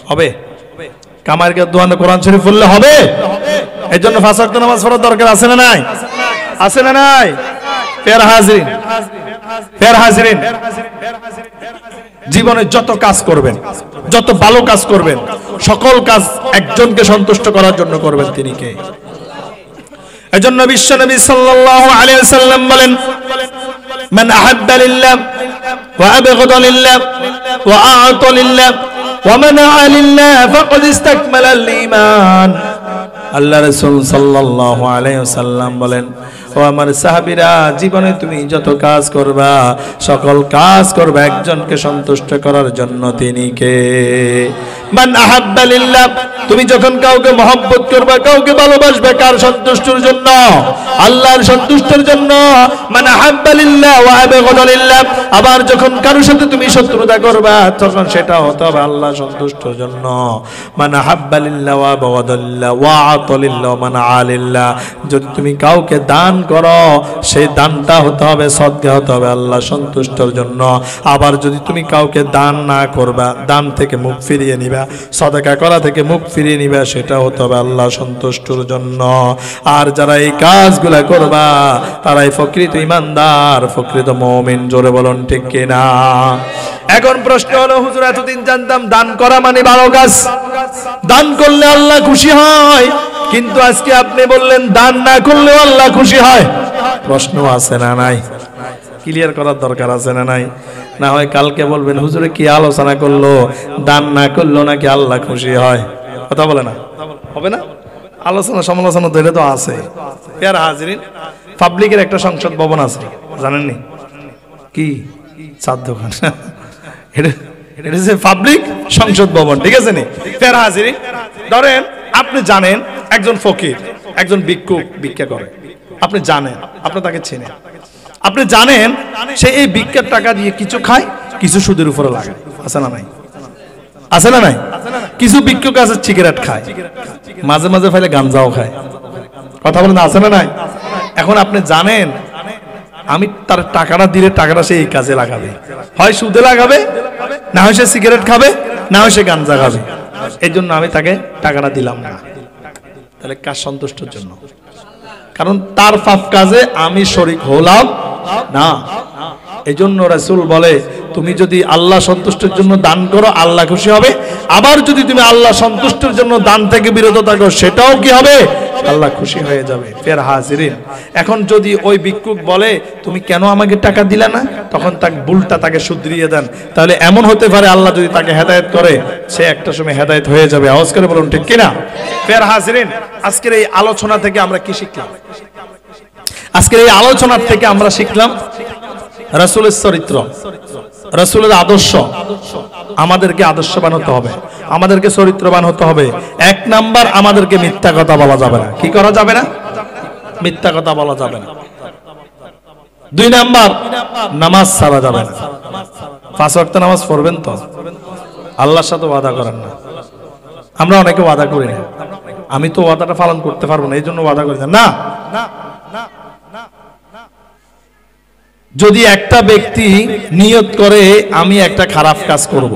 S1: হবে? কামার কে দোয়ানে কোরআন শরীফ পড়লে হবে? এই জন্য পাঁচ ওয়াক্ত নামাজ পড়ার দরকার আছে না নাই? আছে না নাই? ফের হাজিরিন, ফের হাজিরিন, জীবনে যত কাজ করবেন, যত ভালো কাজ করবেন, সকল কাজ একজনকে সন্তুষ্ট করার জন্য করবেন। তিনি কে? এজন্য বিশ্বনবী সাল্লাল্লাহু আলাইহি ওয়াসাল্লাম বলেন, মান আহাব্বা লিল্লাহ ওয়া আবগাদা লিল্লাহ ওয়া আ'তা লিল্লাহ ওয়া মানা'a লিল্লাহ ফাকাদ ইসতাকমালা আল-ঈমান। আল্লাহ রাসূল সাল্লাল্লাহু আলাইহি ওয়াসাল্লাম বলেন, ও আমার সাহাবীরা, জীবনে তুমি যত কাজ করবা, সকল কাজ করবে একজনকে সন্তুষ্ট করার জন্য। তিনি কে? মান আহাব্বা লিল্লাহ, তুমি যখন কাউকে মহব্বত করবা, কাউকে ভালোবাসবে, কার সন্তুষ্টির জন্য? আল্লাহর সন্তুষ্টির জন্য। মান আহাব্বা লিল্লাহ ওয়া আবগাদা লিল্লাহ, আবার যখন কারোর সাথে তুমি শত্রুতা করবা, তখন সেটা হতে হবে আল্লাহর সন্তুষ্টির জন্য। মান আহাব্বা লিল্লাহ ওয়া আবগাদা লিল্লাহ ওয়া আ'তা লিল্লাহ ওয়া মানা'a লিল্লাহ, যদি তুমি কাউকে দান করো, সেই দানটা হতে হবে, সদকা হতে হবে আল্লাহ সন্তুষ্টির জন্য। আবার যদি তুমি কাউকে দান না করবা, দান থেকে মুখ ফিরিয়ে নিবা, সদকা করা থেকে মুখ ফিরিয়ে নিবা, সেটা হতে হবে আল্লাহ সন্তুষ্টির জন্য। আর যারা এই কাজগুলা করবা, তারাই প্রকৃত ঈমানদার, প্রকৃত মুমিন। জোরে বলুন ঠিক কিনা? এখন প্রশ্ন হলো, হুজুর এতদিন জানতাম দান করা মানে ভালো কাজ, দান করলে আল্লাহ খুশি হয়, কিন্তু আজকে আপনি বললেন দান না করলেও আল্লাহ খুশি হয়। প্রশ্ন আছে না নাই? ক্লিয়ার করার দরকার আছে না নাই? না হয় কালকে বলবেন হুজুরে কি আলোচনা করলো, দান না করলো নাকি আল্লাহ খুশি হয়। কথা বলে না? হবে না? আলোচনা সমালোচনা ধরে তো আছে। প্যারা হাজিরিন, পাবলিকের একটা সংসদ ভবন আছে, জানেননি? কি চার দোকান, এটা হচ্ছে পাবলিক সংসদ ভবন, ঠিক আছে নি? প্যারা হাজিরিন, ধরেন আপনি জানেন একজন ফকির, একজন ভিক্ষুক ভিক্ষা করে, আপনি জানেন, আপনি তাকে চেনেন, আপনি জানেন সে এই ভিক্ষার টাকা দিয়ে কিছু খায়, কিছু সুদের উপরে লাগায়। আছে না নাই? আছে না নাই? কিছু ভিক্ষুক আছে সিগারেট খায়, মাঝে মাঝে ফাইলে গাঞ্জাও খায়। কথা বলেন আছে না নাই? এখন আপনি জানেন আমি তার টাকাটা দিলে টাকাটা সে এই কাজে লাগাবে, হয় সুদে লাগাবে, না হয় সে সিগারেট খাবে, না হয় সে গাঞ্জা খাবে। এই জন্য আমি তাকে টাকাটা দিলাম না। তাহলে কার সন্তুষ্টির জন্য? কারণ তার পাপ কাজে আমি শরীক হলাম না। এই জন্য রাসূল বলে, তুমি যদি আল্লাহ সন্তুষ্টির জন্য দান করো, আল্লাহ খুশি হবে। আবার যদি তুমি আল্লাহ সন্তুষ্টির জন্য দান থেকে বিরত থাকো, সেটাও কি হবে? আল্লাহ খুশি হয়ে যাবে। ফের হাজিরিন, এখন যদি ওই ভিক্ষুক বলে তুমি কেন আমাকে টাকা দিলা না, তখন তাকে ভুলটা তাকে শুধরিয়ে দেন, তাহলে এমন হতে পারে আল্লাহ যদি তাকে হেদায়েত করে, সে একটা সময় হেদায়েত হয়ে যাবে। আওয়াজ করে বলুন ঠিক কিনা? ফের হাজিরিন, আজকের এই আলোচনা থেকে আমরা কি শিখলাম? আজকের এই আলোচনার থেকে আমরা শিখলাম রাসূলের চরিত্র, রাসূলের আদর্শ। আমাদেরকে আদর্শবান হতে হবে, আমাদেরকে চরিত্রবান হতে হবে। এক নাম্বার, আমাদেরকে মিথ্যা কথা বলা যাবে না। কি করা যাবে না? মিথ্যা কথা বলা যাবে না। দুই নাম্বার, নামাজ ছাড়া যাবে না। পাঁচ ওয়াক্ত নামাজ পড়বেন তো? আল্লাহর সাথে ওয়াদা করেন না। আমরা অনেকে ওয়াদা করি না, আমি তো ওয়াদাটা পালন করতে পারবো না, এই জন্য ওয়াদা করি না। যদি একটা ব্যক্তি নিয়ত করে আমি একটা খারাপ কাজ করব,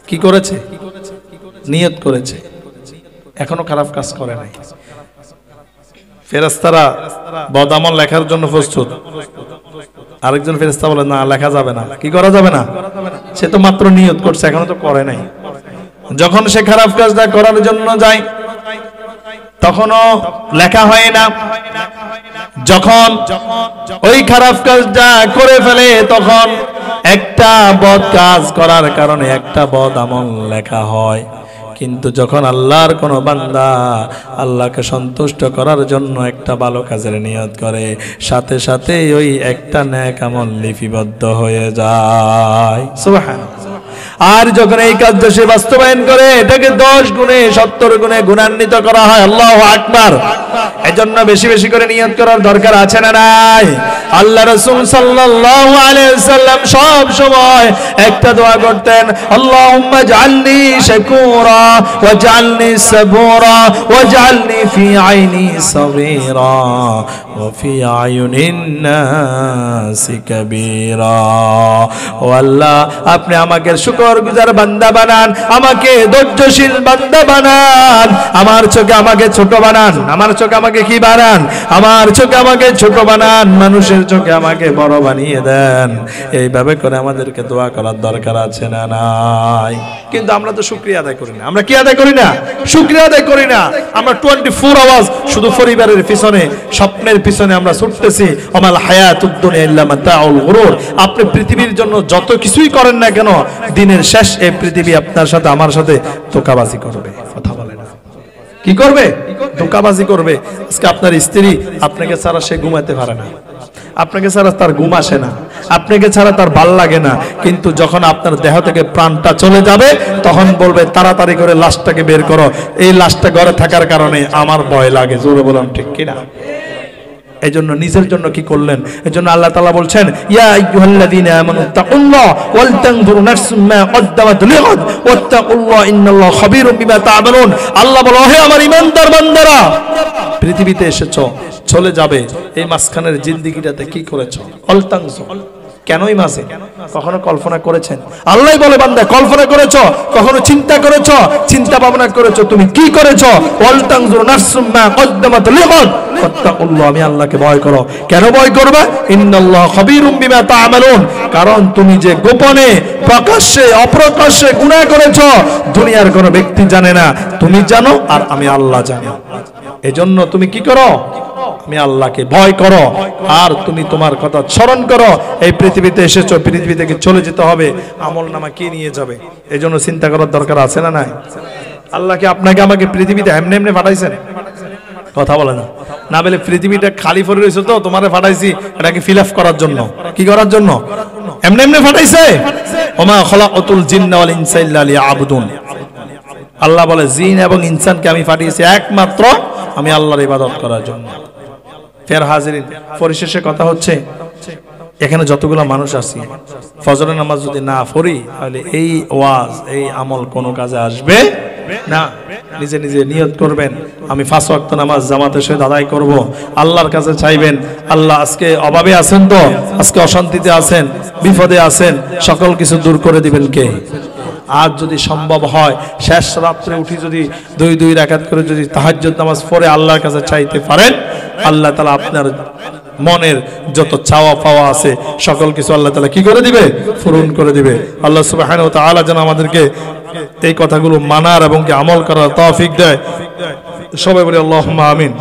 S1: কি করেছে? নিয়ত করেছে, এখনো খারাপ কাজ করে নাই। ফেরেশতারা বদামল লেখার জন্য প্রস্তুত। আরেকজন ফেরেশতা বলে না, লেখা যাবে না। কি করা যাবে না? সে তো মাত্র নিয়ত করছে, এখনো তো করে নাই। যখন সে খারাপ কাজটা করার জন্য যায়, তখনও লেখা হয় না। যখন ওই খারাপ কাজটা করে ফেলে তখন একটা বদ কাজ করার কারণে একটা বদ আমল লেখা হয়। কিন্তু যখন আল্লাহর কোন বান্দা আল্লাহকে সন্তুষ্ট করার জন্য একটা ভালো কাজের নিয়ত করে, সাথে সাথে ওই একটা নেক আমল লিপিবদ্ধ হয়ে যায়। সুবহানাল্লাহ। আর যখন এই কাজটা সে বাস্তবায়ন করে এটাকে 10 গুণে 70 গুণে গুণান্বিত করা হয়। আল্লাহু আকবার। এজন্য বেশি বেশি করে নিয়ত করার দরকার আছে না নাই? আল্লাহ রাসূল সাল্লাল্লাহু আলাইহি ওয়াসাল্লাম সব সময় একটা দোয়া করতেন, আল্লাহুম্মা জাআলনি শাকুরা ওয়াজআলনি সাবুরা ওয়াজআলনি ফি আইনি সাগীরা ওয়া ফি আয়ুনিন নাসি কাবীরা। ও আল্লাহ, আপনি আমাকে শুকরগুজার বান্দা বানান, আমাকে ধৈর্যশীল বান্দা বানান। আমার চোখে আমাকে ছোট বানান, আমার চোখে আমাকে কি বানান? আমার চোখে আমাকে ছোট বানান, মানুষের চোখে আমাকে বড় বানিয়ে দেন। এইভাবে করে আমাদেরকে দোয়া করার দরকার আছে না নাই? কিন্তু আমরা তো শুকরিয়া আদায় করি না। আমরা কি আদায় করি না? শুকরিয়া আদায় করি না। আমরা 24 আওয়াজ শুধু পরিবারের পিছনে, স্বপ্নের পিছনে আমরা ছুটতেছি। আমাল হায়াতুদ দুনিয়া ইল্লা মাতাউল গুরুর। আপনি পৃথিবীর জন্য যত কিছুই করেন না কেন, দিনের শেষ এই পৃথিবী আপনার সাথে আমার সাথে ধোঁকাবাজি করবে। কথা বলে না? কি করবে? ধোঁকাবাজি করবে। আজকে আপনার স্ত্রী আপনাকে ছাড়া সে ঘুমাতে পারে না, আপনাকে ছাড়া তার ঘুম আসে না, আপনাকে ছাড়া তার ভাল লাগে না। কিন্তু যখন আপনার দেহ থেকে প্রাণটা চলে যাবে তখন বলবে তাড়াতাড়ি করে লাশটাকে বের করো, এই লাশটা ঘরে থাকার কারণে আমার ভয় লাগে। জোরে বলুন ঠিক কিনা? এই জন্য নিজের জন্য কি করলেন? এই জন্য আল্লাহ তাআলা বলছেন, ইয়া আইয়ুহাল্লাযীনা আমানু তাকুল্লাহ ওয়াল তানজুর নাফসুম মা কদ্দামাত লিগাদ ওয়াত্তাকুল্লাহ ইন্নাল্লাহা খাবীরুম বিমা তা'মালুন। আল্লাহ বলে, হে আমার ঈমানদার বান্দারা, পৃথিবীতে এসেছো, চলে যাবে, এই মাঝখানের জিন্দেগিটাতে কি করেছো? ওয়াল তানজুর, কেনই মাঝে কখনো কল্পনা করেছেন? আল্লাহ বলে, বান্দা কল্পনা করেছো? কখনো চিন্তা করেছো? চিন্তা ভাবনা করেছো? তুমি কি করেছো? ওয়াল তানজুর নাফসুম মা কদ্দামাত লিগাদ ওয়াত্তাকুল্লাহ, আমি আল্লাহকে ভয় করো। কেন ভয় করবে? ইন্নাল্লাহা খাবীরুম বিমা তা'মালুন। কারণ তুমি যে গোপনে, প্রকাশ্যে, অপ্রকাশ্যে গুনাহ করেছো, দুনিয়ার কোনো ব্যক্তি জানে না, তুমি জানো আর আমি আল্লাহ জানি। এজন্য তুমি কি করো? তুমি আল্লাহকে ভয় করো আর তুমি তোমার কথা স্মরণ করো। এই পৃথিবীতে এসেছো, পৃথিবী থেকে চলে যেতে হবে, আমল নামা কে নিয়ে যাবে? এই জন্য চিন্তা করার দরকার আছে না নাই? আল্লাহকে আপনাকে আমাকে পৃথিবীতে এমনি এমনি পাঠাইছেন? কথা বলে না? না বলে পৃথিবীটা খালি পড়ে রয়েছে তো তোমারে পাঠাইছি এটাকে ফিল আপ করার জন্য। কি করার জন্য? এমনি এমনি পাঠাইছে। ওমা খলাকাতুল জিন্না ওয়াল ইনসা ইল্লা লিয়াবুদুন। আল্লাহ বলে, জিন এবং ইনসানকে আমি পাঠিয়েছি একমাত্র আমি আল্লাহর ইবাদত করার জন্য। ফের হাজিরিন, পরিশেষে কথা হচ্ছে, এখানে যতগুলো মানুষ আছি, ফজরের নামাজ যদি না পড়ি তাহলে এই ওয়াজ, এই আমল কোনো কাজে আসবে না। নিজে নিজে নিয়ত করবেন, আমি 5 ওয়াক্ত নামাজ জামাতের সাথে আদায় করব। আল্লাহর কাছে চাইবেন, আল্লাহ আজকে অভাবে আছেন তো, আজকে অশান্তিতে আছেন, বিপদে আছেন, সকল কিছু দূর করে দিবেন কে? আজ যদি সম্ভব হয় শেষ রাত্রে উঠি যদি 2 রাকাত করে যদি তাহাজ্জুদ নামাজ পড়ে আল্লাহর কাছে চাইতে পারেন, আল্লাহ তাআলা আপনার মনের যত চাওয়া পাওয়া আছে সকল কিছু আল্লাহ তাআলা কি করে দিবে? পূরণ করে দিবে। আল্লাহ সুবহানাহু ওয়া তাআলা যেন আমাদেরকে এই কথাগুলো মানার এবং কি আমল করার তৌফিক দেয়। সবাই বলি আল্লাহুম্মা আমিন।